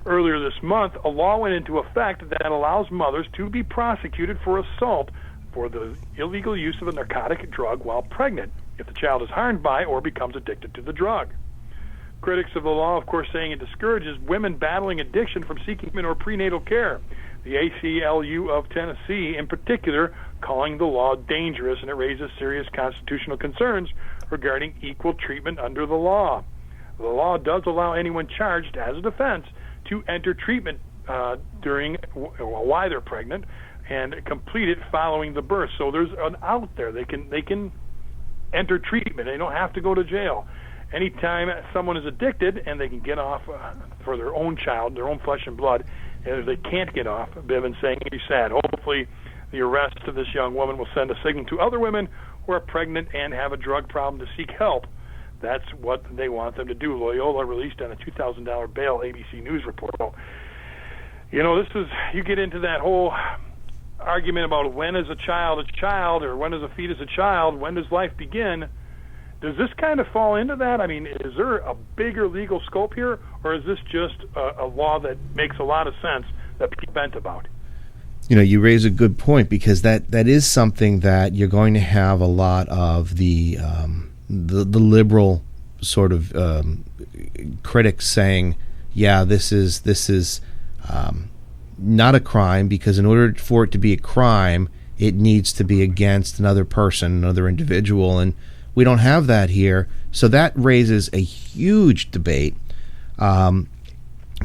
Earlier this month, a law went into effect that allows mothers to be prosecuted for assault for the illegal use of a narcotic drug while pregnant, if the child is harmed by or becomes addicted to the drug. Critics of the law, of course, saying it discourages women battling addiction from seeking treatment or prenatal care. The ACLU of Tennessee, in particular, calling the law dangerous, and it raises serious constitutional concerns regarding equal treatment under the law. The law does allow anyone charged as a defense to enter treatment during while they're pregnant and complete it following the birth. So there's an out there. They can enter treatment. They don't have to go to jail. Anytime someone is addicted and they can get off for their own child, their own flesh and blood, and if they can't get off, Bivens saying he's sad. Hopefully the arrest of this young woman will send a signal to other women who are pregnant and have a drug problem to seek help. That's what they want them to do. Loyola released on a $2,000 bail, ABC News report. So, this is, you get into that whole argument about when is a child, or when is a fetus a child, when does life begin? Does this kind of fall into that? I mean, is there a bigger legal scope here, or is this just a law that makes a lot of sense that people vent about? You raise a good point, because that is something that you're going to have a lot of the liberal sort of critics saying, yeah, this is not a crime, because in order for it to be a crime, it needs to be against another person, another individual, and we don't have that here. So that raises a huge debate.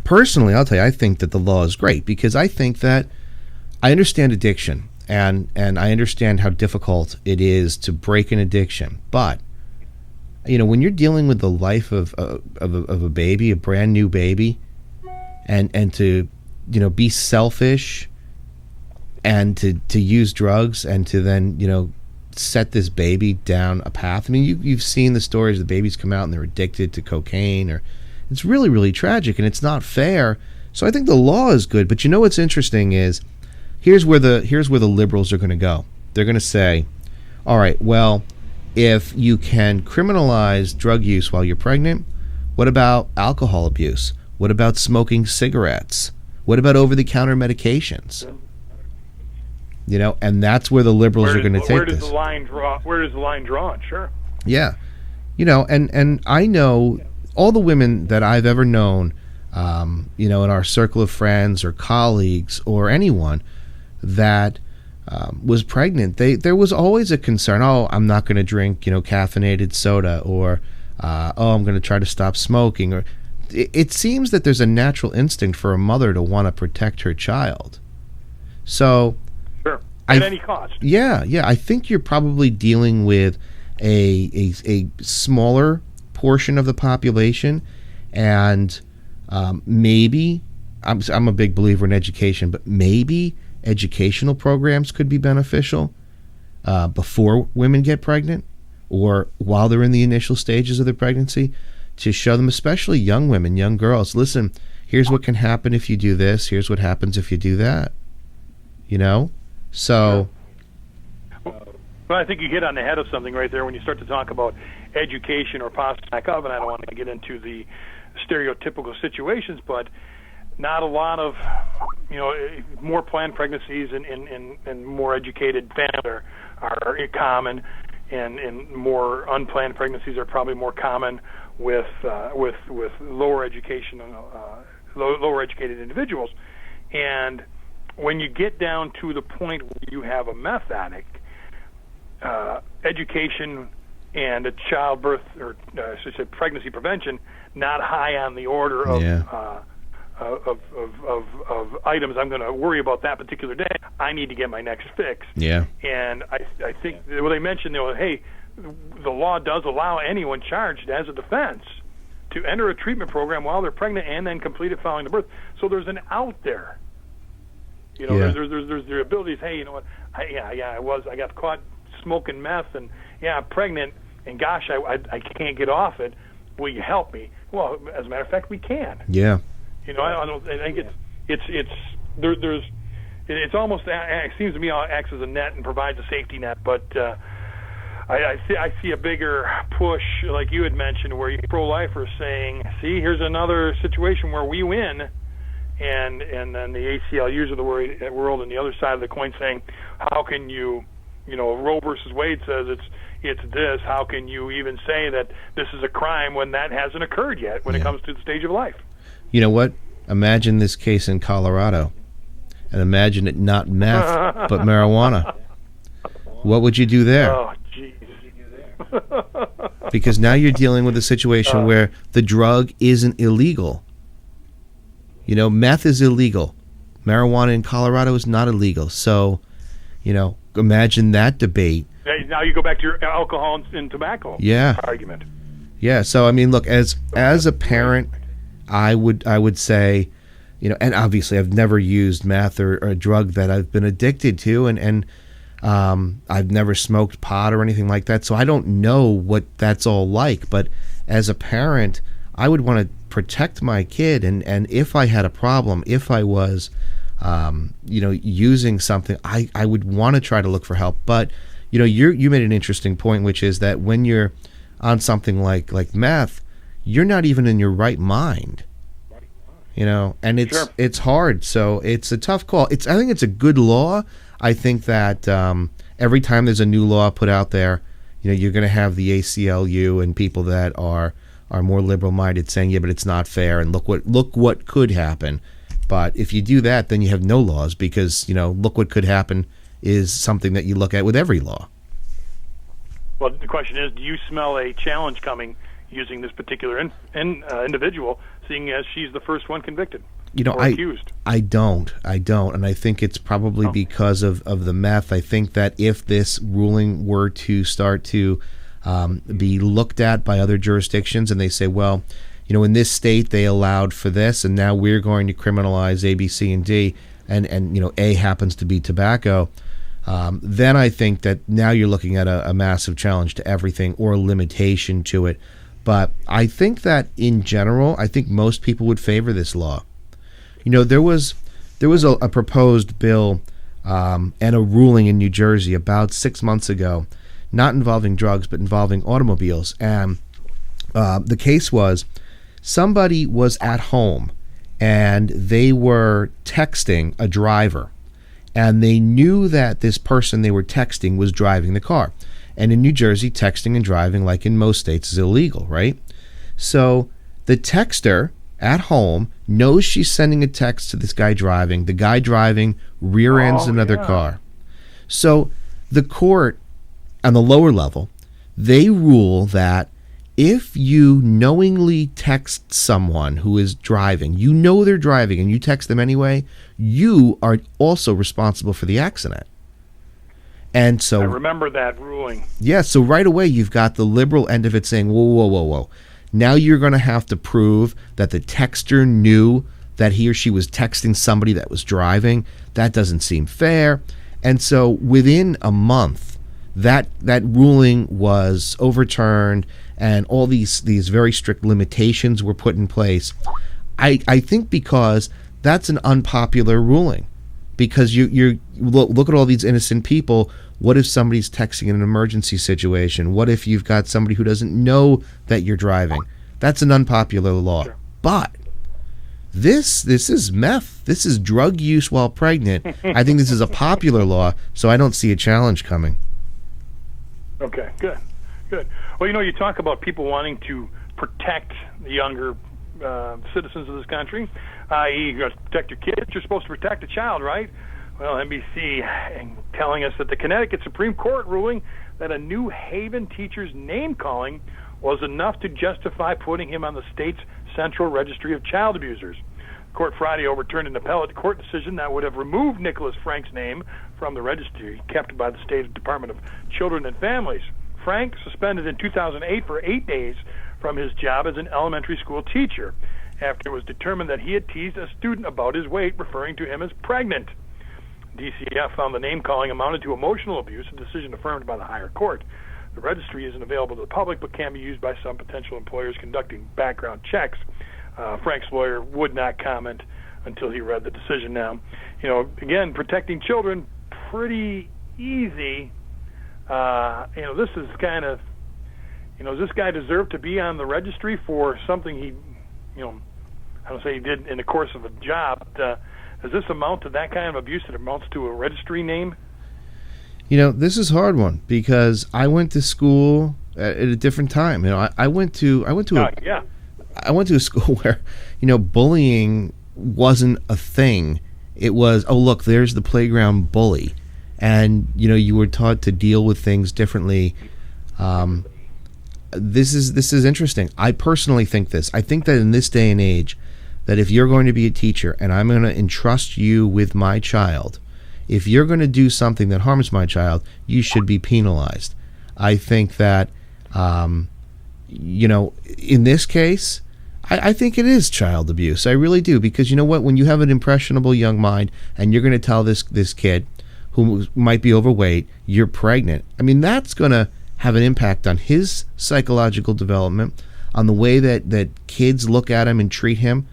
Personally, I'll tell you, I think that the law is great because I think that I understand addiction and I understand how difficult it is to break an addiction. But, when you're dealing with the life of a baby, a brand new baby, and to, be selfish and to use drugs and to then, set this baby down a path. I mean, you've seen the stories, the babies come out and they're addicted to cocaine, or it's really, really tragic and it's not fair. So I think the law is good. But what's interesting is here's where the liberals are going to go. They're going to say, all right, well, if you can criminalize drug use while you're pregnant, what about alcohol abuse? What about smoking cigarettes? What about over-the-counter medications? And that's where the liberals are going to take this. Where does the line draw? Where does the line drawn? Sure. Yeah. And I know all the women that I've ever known, in our circle of friends or colleagues or anyone that was pregnant, there was always a concern. Oh, I'm not going to drink, caffeinated soda, or I'm going to try to stop smoking. Or it seems that there's a natural instinct for a mother to want to protect her child. So, sure, at any cost. Yeah. I think you're probably dealing with a smaller portion of the population, and maybe I'm a big believer in education, but maybe educational programs could be beneficial before women get pregnant or while they're in the initial stages of their pregnancy, to show them, especially young women, young girls, listen, here's what can happen if you do this, here's what happens if you do that. So well, I think you hit on the head of something right there when you start to talk about education or possible lack of, and I don't want to get into the stereotypical situations, but not a lot of, more planned pregnancies and more educated families are common, and more unplanned pregnancies are probably more common with lower education, lower educated individuals. And when you get down to the point where you have a meth addict, education and a childbirth, or I should say pregnancy prevention, not high on the order of items I'm going to worry about that particular day. I need to get my next fix. Yeah. And I think well, they mentioned, hey, the law does allow anyone charged as a defense to enter a treatment program while they're pregnant and then complete it following the birth. So there's an out there. There's the abilities. Hey, you know what? I got caught smoking meth, and I'm pregnant, and gosh, I can't get off it. Will you help me? Well, as a matter of fact, we can. Yeah. I think it's almost, it seems to me, it acts as a net and provides a safety net, but I see a bigger push, like you had mentioned, where you pro-lifers saying, see, here's another situation where we win, and then the ACLUs of the world and the other side of the coin saying, how can you, Roe versus Wade says it's this, how can you even say that this is a crime when that hasn't occurred yet when it comes to the stage of life? You know what? Imagine this case in Colorado, and imagine it not meth, but marijuana. What would you do there? Oh, jeez. Because now you're dealing with a situation where the drug isn't illegal. Meth is illegal. Marijuana in Colorado is not illegal. So, imagine that debate. Now you go back to your alcohol and tobacco argument. Yeah. So, I mean, look, as a parent, I would say, and obviously I've never used meth or a drug that I've been addicted to, and I've never smoked pot or anything like that, so I don't know what that's all like. But as a parent, I would want to protect my kid, and if I had a problem, if I was, using something, I would want to try to look for help. But you made an interesting point, which is that when you're on something like meth, you're not even in your right mind, and it's hard. So it's a tough call. I think it's a good law. I think that every time there's a new law put out there, you're going to have the ACLU and people that are more liberal-minded saying, yeah, but it's not fair, and look what could happen. But if you do that, then you have no laws, because look what could happen is something that you look at with every law. Well, the question is, do you smell a challenge coming using this particular individual, seeing as she's the first one convicted or accused? I don't, and I think it's probably because of the meth. I think that if this ruling were to start to be looked at by other jurisdictions, and they say, well, in this state they allowed for this, and now we're going to criminalize A, B, C, and D, and A happens to be tobacco, then I think that now you're looking at a massive challenge to everything or a limitation to it. But I think that in general, I think most people would favor this law. There was a proposed bill and a ruling in New Jersey about 6 months ago, not involving drugs but involving automobiles. And the case was somebody was at home and they were texting a driver, and they knew that this person they were texting was driving the car. And in New Jersey, texting and driving, like in most states, is illegal, right? So the texter at home knows she's sending a text to this guy driving. The guy driving rear ends another car. So the court on the lower level, they rule that if you knowingly text someone who is driving, they're driving, and you text them anyway, you are also responsible for the accident. And so I remember that ruling. Yeah, so right away you've got the liberal end of it saying, whoa. Now you're going to have to prove that the texter knew that he or she was texting somebody that was driving. That doesn't seem fair. And so within a month, that ruling was overturned, and all these very strict limitations were put in place. I think because that's an unpopular ruling. Because you look at all these innocent people. What if somebody's texting in an emergency situation? What if you've got somebody who doesn't know that you're driving? That's an unpopular law. Sure. But this is meth. This is drug use while pregnant. I think this is a popular law, so I don't see a challenge coming. Okay, good. Well, you talk about people wanting to protect the younger citizens of this country, i.e., you're going to protect your kids. You're supposed to protect a child, right? Well, NBC telling us that the Connecticut Supreme Court ruling that a New Haven teacher's name-calling was enough to justify putting him on the state's Central Registry of Child Abusers. The court Friday overturned an appellate court decision that would have removed Nicholas Frank's name from the registry kept by the State Department of Children and Families. Frank, suspended in 2008 for 8 days from his job as an elementary school teacher after it was determined that he had teased a student about his weight, referring to him as pregnant. DCF found the name-calling amounted to emotional abuse, a decision affirmed by the higher court. The registry isn't available to the public but can be used by some potential employers conducting background checks. Frank's lawyer would not comment until he read the decision. Now, again, protecting children, pretty easy. This is kind of, does this guy deserve to be on the registry for something he, I don't say he did in the course of a job. Does this amount to that kind of abuse that amounts to a registry name? This is a hard one because I went to school at a different time. I went to a school where, bullying wasn't a thing. It was, oh, look, there's the playground bully. And, you were taught to deal with things differently. This is interesting. I personally think this. I think that in this day and age, that if you're going to be a teacher and I'm going to entrust you with my child, if you're going to do something that harms my child, you should be penalized. I think that, in this case, I think it is child abuse. I really do. Because you know what? When you have an impressionable young mind and you're going to tell this kid who might be overweight, you're pregnant, I mean, that's going to have an impact on his psychological development, on the way that kids look at him and treat him.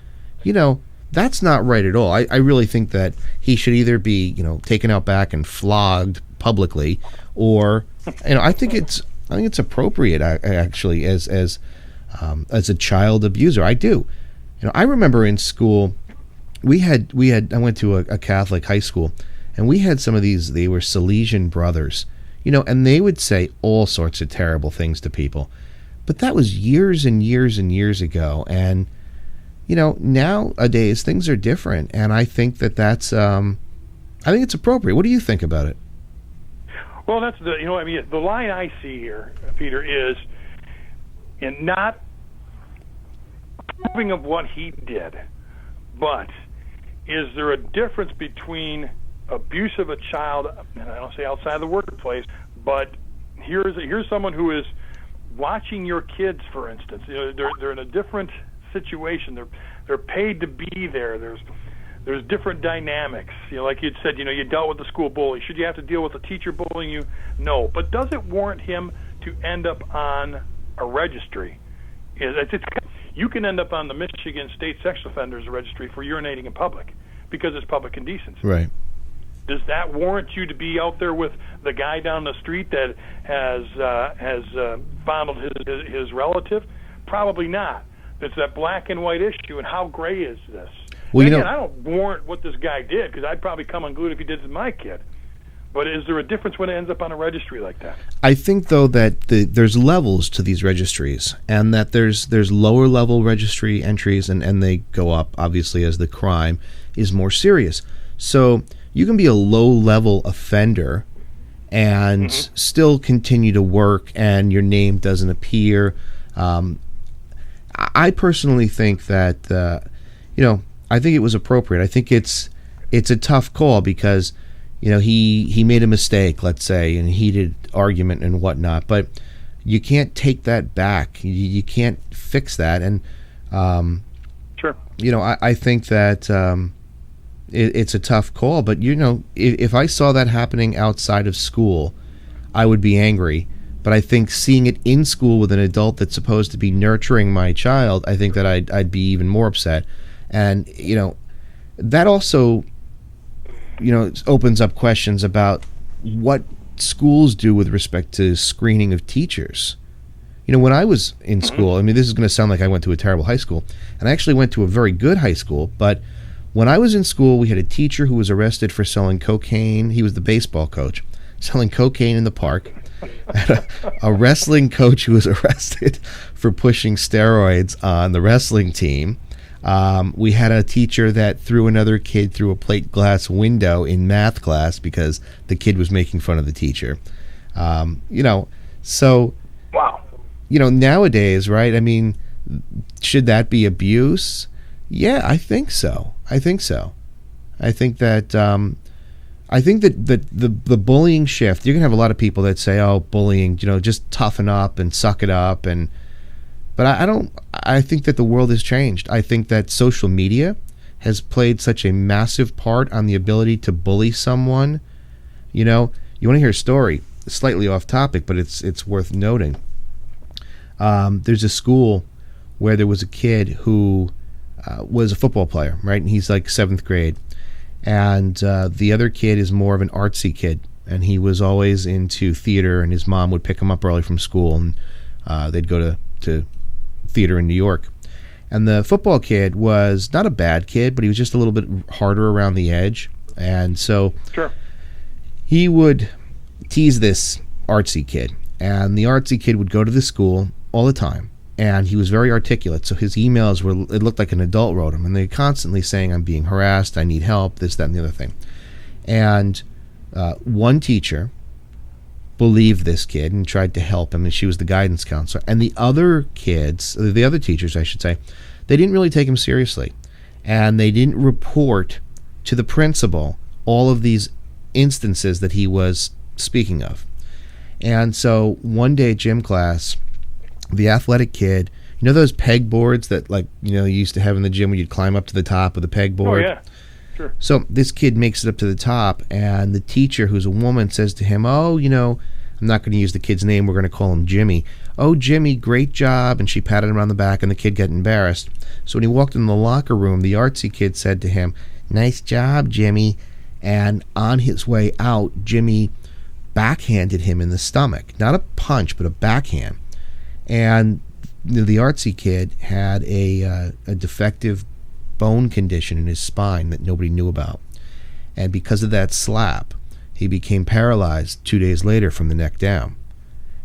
That's not right at all. I really think that he should either be, taken out back and flogged publicly, or, I think it's appropriate actually as a child abuser. I do. I remember in school, I went to a Catholic high school, and we had some of these. They were Salesian brothers, and they would say all sorts of terrible things to people. But that was years and years and years ago, and nowadays things are different, and I think that's I think it's appropriate. What do you think about it? Well, that's the line I see here, Peter, is in not approving of what he did, but is there a difference between abuse of a child, and I don't say outside the workplace, but here's someone who is watching your kids, for instance. They're in a different situation. They're paid to be there. There's different dynamics. Like you'd said, you dealt with the school bully. Should you have to deal with a teacher bullying you? No. But does it warrant him to end up on a registry? You can end up on the Michigan State Sex Offenders Registry for urinating in public because it's public indecency. Right. Does that warrant you to be out there with the guy down the street that has fondled his relative? Probably not. It's that black and white issue, and how gray is this? Well, again, I don't warrant what this guy did, because I'd probably come unglued if he did it to my kid. But is there a difference when it ends up on a registry like that? I think, though, that there's levels to these registries, and that there's lower level registry entries, and they go up, obviously, as the crime is more serious. So you can be a low level offender and still continue to work, and your name doesn't appear. I personally think that, I think it was appropriate. I think it's a tough call because, he made a mistake, let's say, in heated argument and whatnot. But you can't take that back. You can't fix that. And, sure. I think that it's a tough call. But, if I saw that happening outside of school, I would be angry. But I think seeing it in school with an adult that's supposed to be nurturing my child, I think that I'd be even more upset. And, that also, opens up questions about what schools do with respect to screening of teachers. When I was in school, this is going to sound like I went to a terrible high school, and I actually went to a very good high school, but when I was in school, we had a teacher who was arrested for selling cocaine. He was the baseball coach, selling cocaine in the park. A wrestling coach who was arrested for pushing steroids on the wrestling team. We had a teacher that threw another kid through a plate glass window in math class because the kid was making fun of the teacher. So, wow. Nowadays, right? Should that be abuse? Yeah, I think so. I think that the bullying shift, you're going to have a lot of people that say, oh, bullying, just toughen up and suck it up. But I think that the world has changed. I think that social media has played such a massive part on the ability to bully someone. You want to hear a story, slightly off topic, but it's worth noting. There's a school where there was a kid who was a football player, right? And he's like 7th grade. And the other kid is more of an artsy kid, and he was always into theater, and his mom would pick him up early from school, and they'd go to theater in New York. And the football kid was not a bad kid, but he was just a little bit harder around the edge. And so he would tease this artsy kid, and the artsy kid would go to the school all the time. And he was very articulate, so his emails it looked like an adult wrote them, and they're constantly saying, I'm being harassed, I need help, this, that, and the other thing. And one teacher believed this kid and tried to help him, and she was the guidance counselor. And the other teachers, I should say, they didn't really take him seriously. And they didn't report to the principal all of these instances that he was speaking of. And so one day, gym class, the athletic kid, those peg boards that you used to have in the gym when you'd climb up to the top of the peg board? Oh, yeah. Sure. So this kid makes it up to the top, and the teacher, who's a woman, says to him, oh, I'm not going to use the kid's name, we're going to call him Jimmy. Oh, Jimmy, great job. And she patted him on the back, and the kid got embarrassed. So when he walked in the locker room, the artsy kid said to him, nice job, Jimmy. And on his way out, Jimmy backhanded him in the stomach. Not a punch, but a backhand. And the artsy kid had a defective bone condition in his spine that nobody knew about. And because of that slap, he became paralyzed 2 days later from the neck down.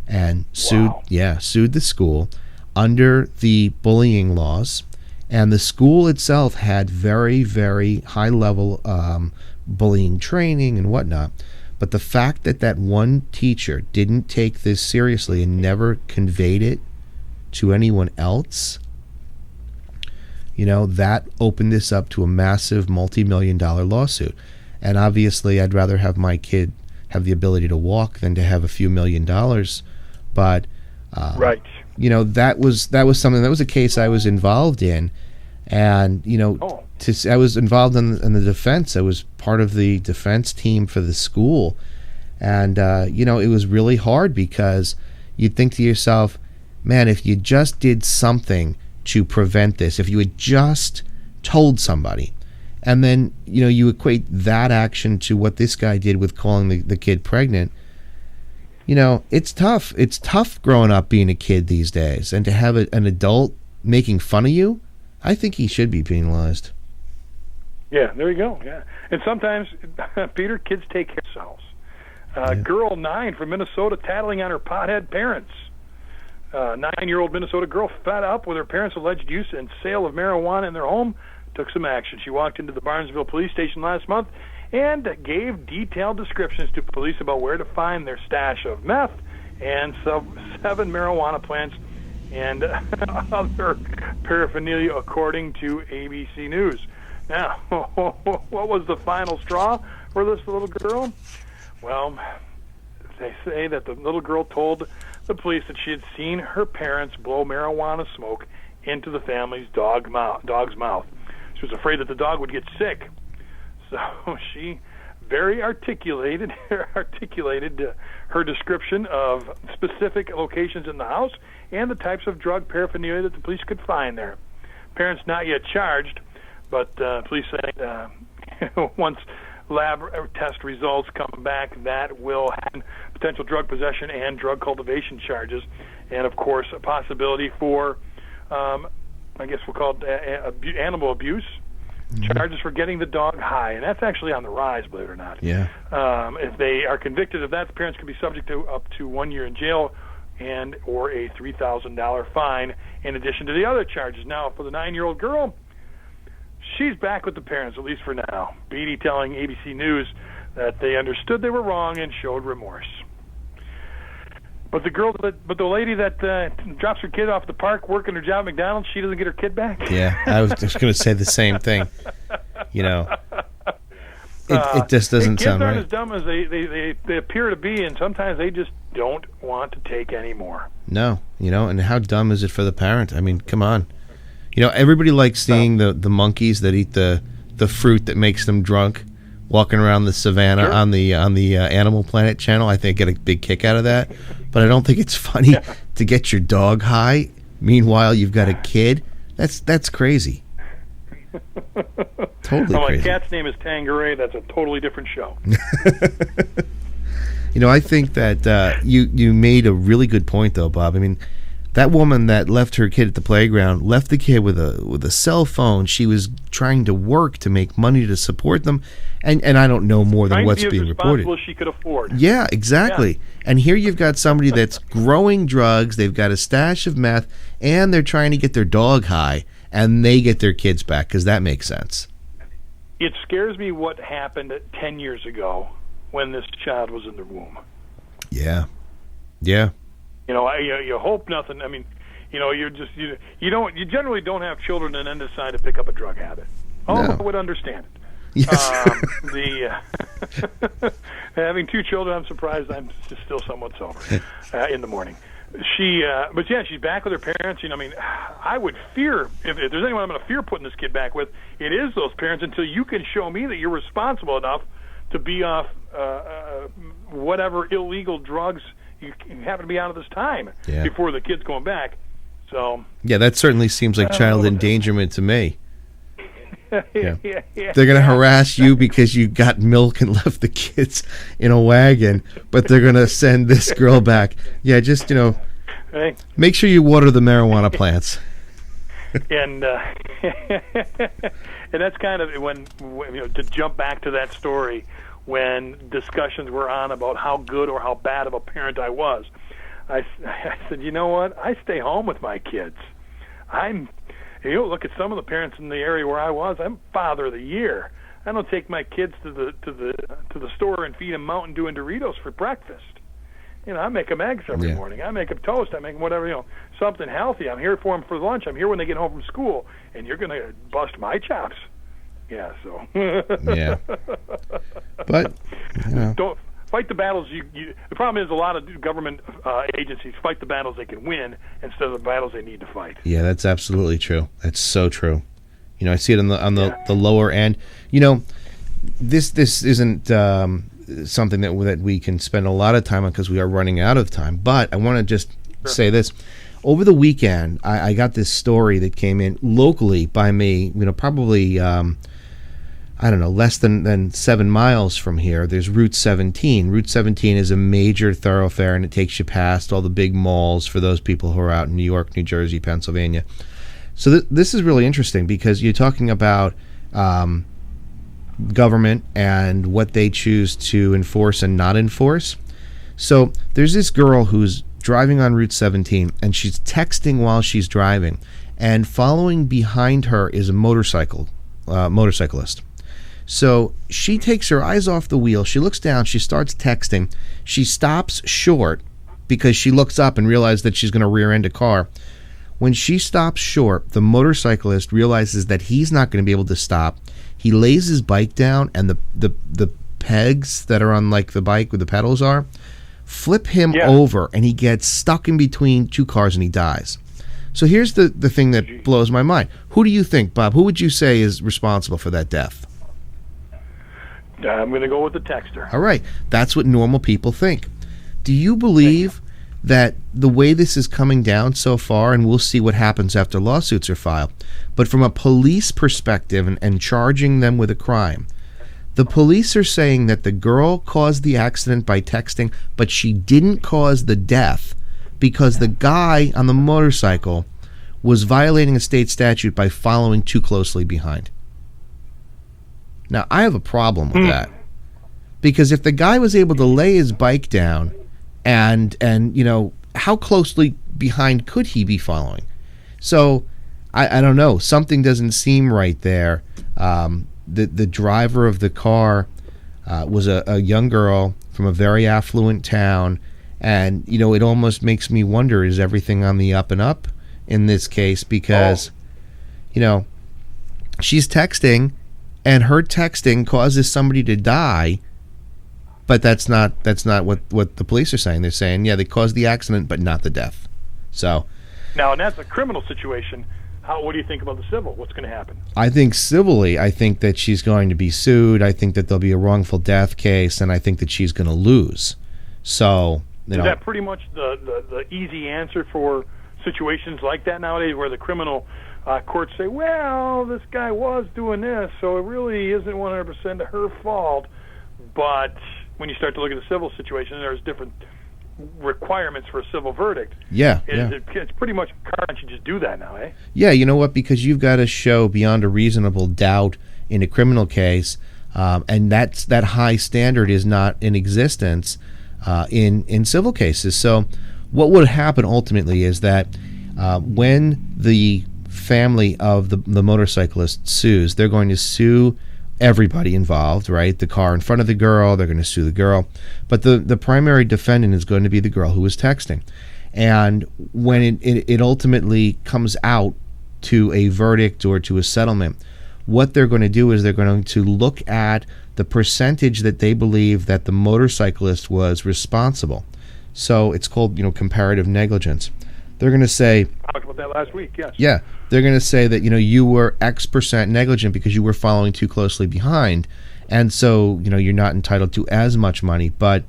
And sued the school under the bullying laws. And the school itself had very, very high-level bullying training and whatnot. But the fact that that one teacher didn't take this seriously and never conveyed it to anyone else, that opened this up to a massive multi-million-dollar lawsuit. And obviously, I'd rather have my kid have the ability to walk than to have a few $1,000,000. But right, that was something, that was a case I was involved in, and I was involved in the defense. I was part of the defense team for the school, and it was really hard because you'd think to yourself, man, if you just did something to prevent this, if you had just told somebody, and then you equate that action to what this guy did with calling the kid pregnant. It's tough. It's tough growing up being a kid these days, and to have an adult making fun of you, I think he should be penalized. Yeah, there you go. Yeah, and sometimes, Peter, kids take care of themselves. Girl 9 from Minnesota tattling on her pothead parents. 9-year-old Minnesota girl fed up with her parents' alleged use and sale of marijuana in their home took some action. She walked into the Barnesville police station last month and gave detailed descriptions to police about where to find their stash of meth and 7 marijuana plants and other paraphernalia, according to ABC News. Now, what was the final straw for this little girl? Well, they say that the little girl told the police that she had seen her parents blow marijuana smoke into the family's dog's mouth. She was afraid that the dog would get sick, so she very articulated her description of specific locations in the house and the types of drug paraphernalia that the police could find there. Parents not yet charged, but police say once lab test results come back, that will have potential drug possession and drug cultivation charges, and of course a possibility for, I guess we'll call it animal abuse, charges for getting the dog high, and that's actually on the rise, believe it or not. Yeah. If they are convicted of that, the parents could be subject to up to 1 year in jail and or a $3,000 fine, in addition to the other charges. Now, for the 9-year-old girl, she's back with the parents, at least for now. Beatty telling ABC News that they understood they were wrong and showed remorse. But the lady that drops her kid off at the park working her job at McDonald's, she doesn't get her kid back? Yeah, I was just going to say the same thing. It just doesn't sound right. Kids aren't as dumb as they appear to be, and sometimes they just don't want to take any more. No, and how dumb is it for the parent? I mean, come on. Everybody likes seeing the monkeys that eat the fruit that makes them drunk, walking around the savannah. Sure. on the Animal Planet channel. I think I get a big kick out of that, but I don't think it's funny to get your dog high. Meanwhile, you've got a kid. That's crazy. Totally my crazy. cat's name is Tangeray. That's a totally different show. I think that you made a really good point, though, Bob. I mean, that woman that left her kid at the playground left the kid with a cell phone. She was trying to work to make money to support them, and I don't know more than what's being reported. As she could afford. Yeah, exactly. Yeah. And here you've got somebody that's growing drugs. They've got a stash of meth, and they're trying to get their dog high, and they get their kids back because that makes sense. It scares me what happened 10 years ago when this child was in the womb. Yeah. Yeah. You hope nothing. I mean, you generally don't have children and then decide to pick up a drug habit. Oh, no. I would understand it. Yes. Having 2 children, I'm surprised I'm still somewhat sober in the morning. But she's back with her parents. I would fear if there's anyone I'm going to fear putting this kid back with, it is those parents, until you can show me that you're responsible enough to be off whatever illegal drugs you happen to be out of this time before the kid's going back. So yeah, that certainly seems like child endangerment to me. Yeah. They're going to harass you because you got milk and left the kids in a wagon, but they're going to send this girl back. Yeah, just, hey. Make sure you water the marijuana plants. And that's kind of when to jump back to that story, when discussions were on about how good or how bad of a parent I was. I said, you know what? I stay home with my kids. Look at some of the parents in the area where I was. I'm Father of the Year. I don't take my kids to the store and feed them Mountain Dew and Doritos for breakfast. I make them eggs every morning. I make them toast. I make them whatever, something healthy. I'm here for them for lunch. I'm here when they get home from school, and you're going to bust my chops. Yeah, so. Yeah. But, don't fight the battles. The problem is a lot of government agencies fight the battles they can win instead of the battles they need to fight. Yeah, that's absolutely true. That's so true. I see it on the lower end. This isn't something that we can spend a lot of time on because we are running out of time. But I want to just say this. Over the weekend, I got this story that came in locally by me, probably, less than 7 miles from here. There's Route 17. Route 17 is a major thoroughfare, and it takes you past all the big malls for those people who are out in New York, New Jersey, Pennsylvania. So this is really interesting because you're talking about government and what they choose to enforce and not enforce. So there's this girl who's driving on Route 17, and she's texting while she's driving, and following behind her is a motorcyclist. So she takes her eyes off the wheel, she looks down, she starts texting, she stops short because she looks up and realizes that she's going to rear end a car. When she stops short, the motorcyclist realizes that he's not going to be able to stop. He lays his bike down, and the pegs that are on like the bike where the pedals are flip him over, and he gets stuck in between two cars and he dies. So here's the thing that blows my mind. Who do you think, Bob? Who would you say is responsible for that death? I'm going to go with the texter. All right. That's what normal people think. Do you believe that the way this is coming down so far, and we'll see what happens after lawsuits are filed, but from a police perspective and charging them with a crime, the police are saying that the girl caused the accident by texting, but she didn't cause the death because the guy on the motorcycle was violating a state statute by following too closely behind. Now, I have a problem with that, because if the guy was able to lay his bike down and how closely behind could he be following? So I don't know. Something doesn't seem right there. The driver of the car was a young girl from a very affluent town, and it almost makes me wonder, is everything on the up and up in this case? Because she's texting, and her texting causes somebody to die. But that's not what the police are saying. They're saying, they caused the accident, but not the death. So now, and that's a criminal situation. What do you think about the civil? What's going to happen? I think civilly, I think that she's going to be sued. I think that there'll be a wrongful death case, and I think that she's going to lose. So is that pretty much the easy answer for situations like that nowadays, where the criminal courts say, well, this guy was doing this, so it really isn't 100% her fault, but when you start to look at the civil situation, there's different requirements for a civil verdict. It's pretty much can't you just do that now, eh? Yeah, you know what? Because you've got to show beyond a reasonable doubt in a criminal case, and that high standard is not in existence in civil cases. So what would happen ultimately is that when the family of the motorcyclist sues, they're going to sue everybody involved, right? The car in front of the girl, they're going to sue the girl. But the primary defendant is going to be the girl who was texting. And when it ultimately comes out to a verdict or to a settlement, what they're going to do is they're going to look at the percentage that they believe that the motorcyclist was responsible. So it's called, comparative negligence. They're going to say... I talked about that last week, yes. Yeah. They're going to say that, you were X% negligent because you were following too closely behind. And so, you're not entitled to as much money. But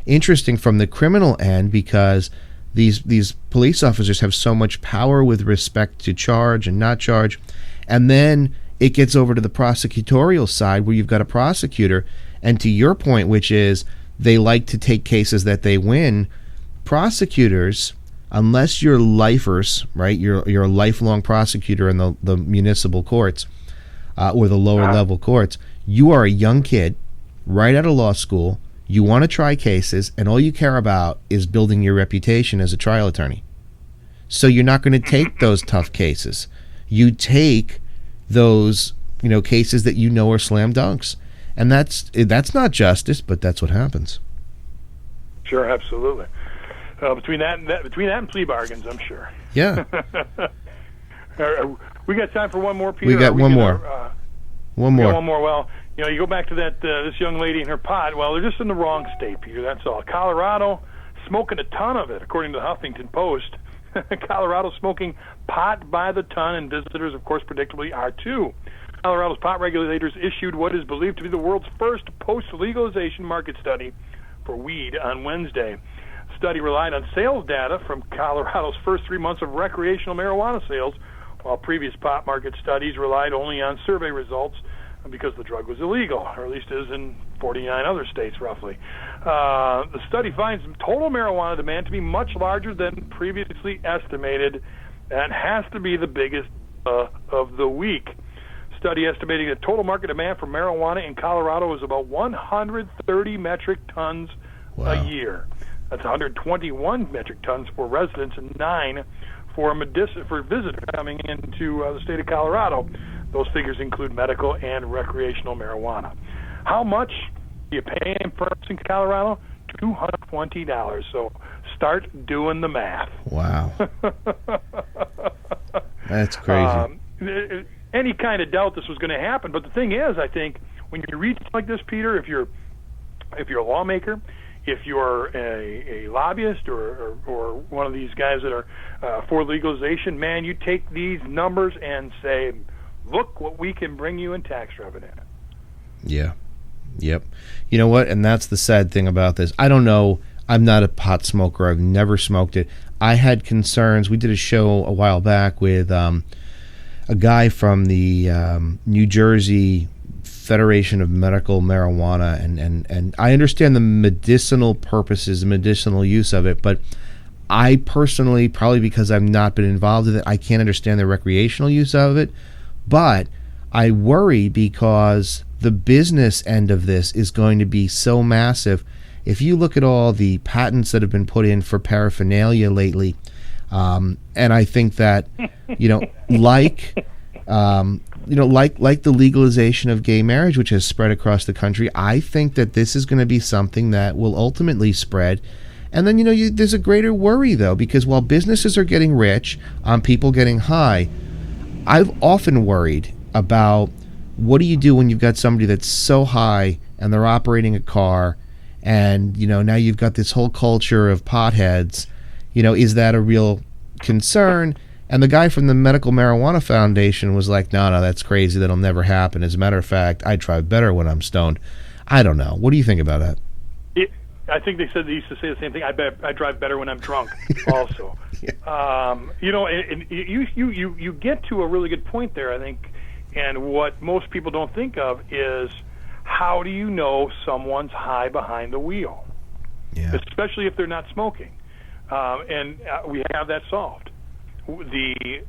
interesting from the criminal end, because these police officers have so much power with respect to charge and not charge. And then it gets over to the prosecutorial side where you've got a prosecutor. And to your point, which is they like to take cases that they win, prosecutors... Unless you're lifers, right? You're a lifelong prosecutor in the municipal courts or the lower level courts. You are a young kid, right out of law school. You want to try cases, and all you care about is building your reputation as a trial attorney. So you're not going to take those tough cases. You take those cases that are slam dunks. And that's not justice, but that's what happens. Sure, absolutely. Between that and plea bargains, I'm sure. Yeah. We got time for one more, Peter? We got one more. One more. One more. Well, you go back to that this young lady and her pot. Well, they're just in the wrong state, Peter. That's all. Colorado, smoking a ton of it, according to the Huffington Post. Colorado smoking pot by the ton, and visitors, of course, predictably are too. Colorado's pot regulators issued what is believed to be the world's first post-legalization market study for weed on Wednesday. The study relied on sales data from Colorado's first 3 months of recreational marijuana sales, while previous pot market studies relied only on survey results because the drug was illegal, or at least is in 49 other states, roughly. The study finds total marijuana demand to be much larger than previously estimated. That has to be the biggest of the week. Study estimating the total market demand for marijuana in Colorado is about 130 metric tons a year. That's 121 metric tons for residents and 9 for visitors coming into the state of Colorado. Those figures include medical and recreational marijuana. How much do you pay for in Colorado? $220. So start doing the math. Wow. That's crazy. Any kind of doubt this was going to happen, but the thing is, I think when you read something like this, Peter, if you're a lawmaker, if you're a lobbyist or one of these guys that are for legalization, man, you take these numbers and say, look what we can bring you in tax revenue. Yeah. Yep. You know what? And that's the sad thing about this. I don't know. I'm not a pot smoker. I've never smoked it. I had concerns. We did a show a while back with a guy from the New Jersey Federation of Medical Marijuana, and I understand the medicinal purposes, the medicinal use of it, but I personally, probably because I've not been involved with it, I can't understand the recreational use of it. But I worry because the business end of this is going to be so massive. If you look at all the patents that have been put in for paraphernalia lately, and I think that, like the legalization of gay marriage, which has spread across the country, I think that this is going to be something that will ultimately spread. And then, there's a greater worry, though, because while businesses are getting rich on people getting high, I've often worried about what do you do when you've got somebody that's so high and they're operating a car and, now you've got this whole culture of potheads. Is that a real concern? And the guy from the Medical Marijuana Foundation was like, no, that's crazy. That'll never happen. As a matter of fact, I drive better when I'm stoned. I don't know. What do you think about that? I think they used to say the same thing. I drive better when I'm drunk also. Yeah. And you get to a really good point there, I think. And what most people don't think of is how do you know someone's high behind the wheel? Yeah. Especially if they're not smoking. And we have that solved. You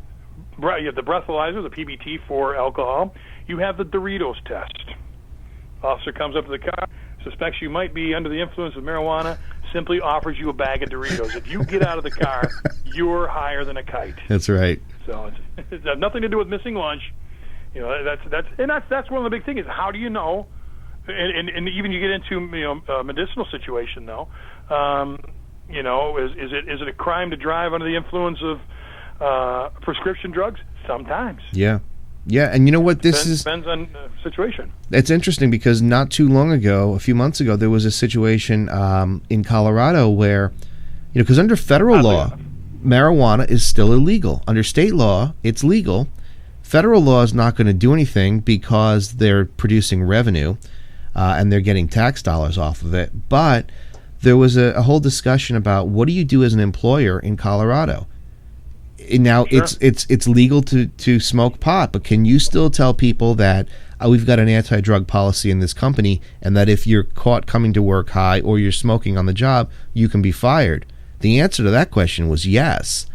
have the breathalyzer, the PBT for alcohol. You have the Doritos test. Officer comes up to the car, suspects you might be under the influence of marijuana, simply offers you a bag of Doritos. If you get out of the car, you're higher than a kite. That's right. So it's has nothing to do with missing lunch. That's one of the big things is how do you know? And even you get into a medicinal situation though. Is it a crime to drive under the influence of prescription drugs? Sometimes. Yeah. Yeah, and you know what depends on the situation. It's interesting because not too long ago, a few months ago, there was a situation in Colorado where, because under federal law, marijuana is still illegal. Under state law, it's legal. Federal law is not going to do anything because they're producing revenue and they're getting tax dollars off of it. But there was a whole discussion about what do you do as an employer in Colorado? Now sure. it's legal to smoke pot, but can you still tell people that we've got an anti-drug policy in this company, and that if you're caught coming to work high or you're smoking on the job, you can be fired? The answer to that question was yes,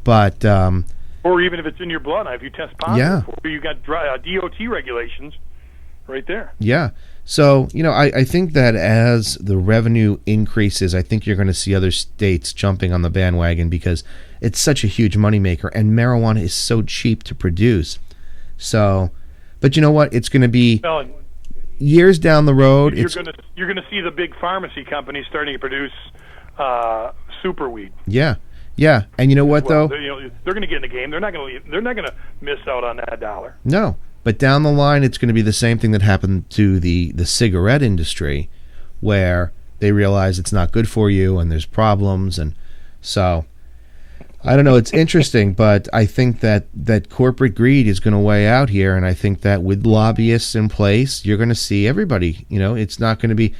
but or even if it's in your blood, if you test positive, or you got DOT regulations right there. Yeah. So, I think that as the revenue increases, I think you're going to see other states jumping on the bandwagon because it's such a huge moneymaker, and marijuana is so cheap to produce. So, But you know what? It's going to be Well, years down the road. you're gonna see the big pharmacy companies starting to produce super weed. Yeah. And you know what though? They're going to get in the game. They're not going to miss out on that dollar. No. But down the line, it's going to be the same thing that happened to the cigarette industry, where they realize it's not good for you and there's problems. And so, I don't know. It's interesting, but I think that corporate greed is going to weigh out here. And I think that with lobbyists in place, you're going to see everybody. It's not going to be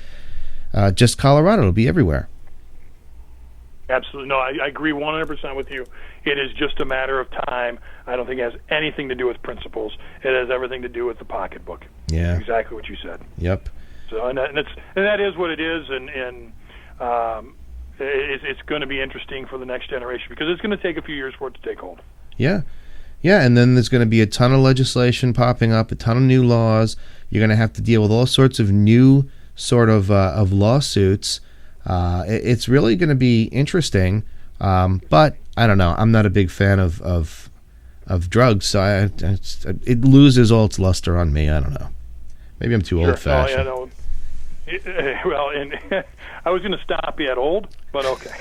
just Colorado. It'll be everywhere. Absolutely. No, I agree 100% with you. It is just a matter of time. I don't think it has anything to do with principles. It has everything to do with the pocketbook. Yeah. Exactly what you said. Yep. So, and that is what it is, and it's going to be interesting for the next generation because it's going to take a few years for it to take hold. Yeah. Yeah, and then there's going to be a ton of legislation popping up, a ton of new laws. You're going to have to deal with all sorts of new sort of lawsuits. It's really going to be interesting, but I don't know. I'm not a big fan of drugs, so it loses all its luster on me. I don't know. Maybe I'm too old-fashioned. Oh, yeah, well, and I was going to stop you at old, but okay.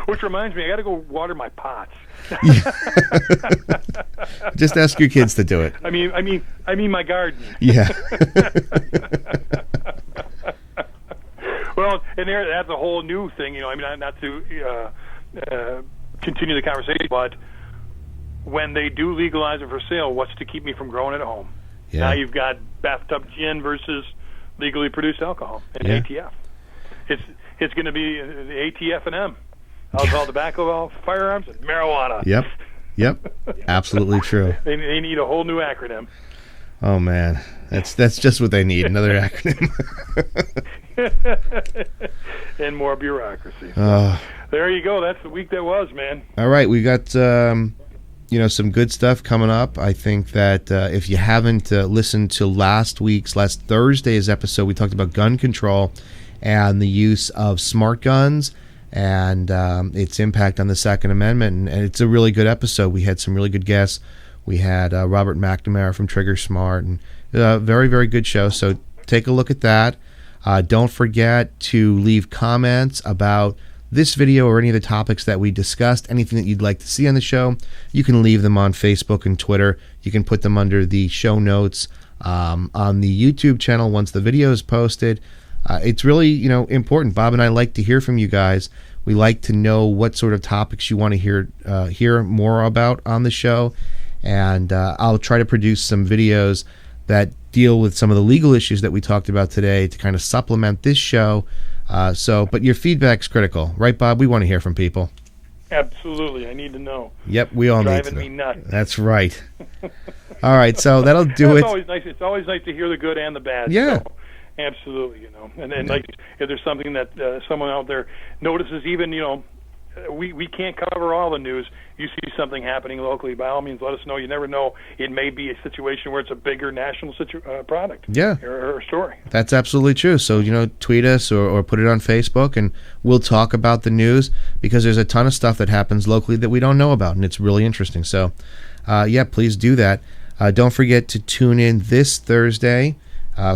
Which reminds me, I got to go water my pots. Just ask your kids to do it. I mean my garden. Yeah. Well, and that's a whole new thing, not to continue the conversation, but when they do legalize it for sale, what's to keep me from growing it at home? Yeah. Now you've got bathtub gin versus legally produced alcohol and ATF. It's going to be the ATF and M. Alcohol, tobacco, firearms, and marijuana. Yep. Absolutely true. They need a whole new acronym. Oh man, that's just what they need, another acronym. And more bureaucracy. So, there you go. That's the week that was, man. All right, we got some good stuff coming up. I think that if you haven't listened to last Thursday's episode, we talked about gun control and the use of smart guns and its impact on the Second Amendment. And it's a really good episode. We had some really good guests. We had Robert McNamara from Trigger Smart, and very, very good show. So take a look at that. Don't forget to leave comments about this video or any of the topics that we discussed, anything that you'd like to see on the show. You can leave them on Facebook and Twitter. You can put them under the show notes on the YouTube channel once the video is posted. It's really, important. Bob and I like to hear from you guys. We like to know what sort of topics you want to hear more about on the show. And I'll try to produce some videos that deal with some of the legal issues that we talked about today to kind of supplement this show. But your feedback's critical, right, Bob? We want to hear from people. Absolutely. I need to know. Yep, we all need to know. Driving me nuts. That's right. All right, so that'll do it. It's always nice to hear the good and the bad. Yeah. So, absolutely, And then, like, if there's something that someone out there notices, even, we can't cover all the news. You see something happening locally, by all means, let us know. You never know. It may be a situation where it's a bigger national product. Yeah. Or story. That's absolutely true. So, tweet us or put it on Facebook, and we'll talk about the news because there's a ton of stuff that happens locally that we don't know about, and it's really interesting. So, please do that. Don't forget to tune in this Thursday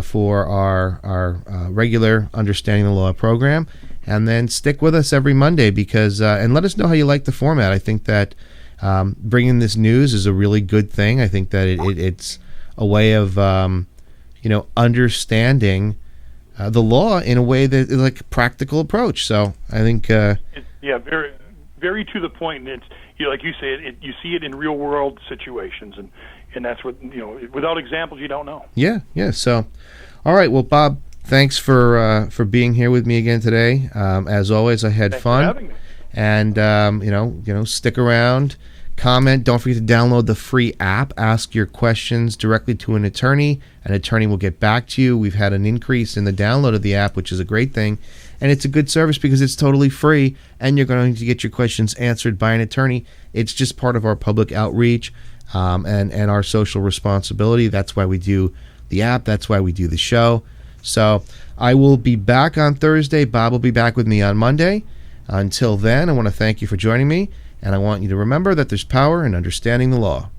for our regular Understanding the Law program. And then stick with us every Monday because and let us know how you like the format. I think that bringing this news is a really good thing. I think that it's a way of understanding the law in a way that is like a practical approach. So I think very, very to the point. And it's like you say, you see it in real world situations, and that's what without examples you don't know. Yeah. So, all right. Well, Bob, thanks for being here with me again today. As always, I had fun. Thanks for having me. And stick around, comment. Don't forget to download the free app. Ask your questions directly to an attorney. An attorney will get back to you. We've had an increase in the download of the app, which is a great thing, and it's a good service because it's totally free, and you're going to get your questions answered by an attorney. It's just part of our public outreach and our social responsibility. That's why we do the app. That's why we do the show. So I will be back on Thursday. Bob will be back with me on Monday. Until then, I want to thank you for joining me, and I want you to remember that there's power in understanding the law.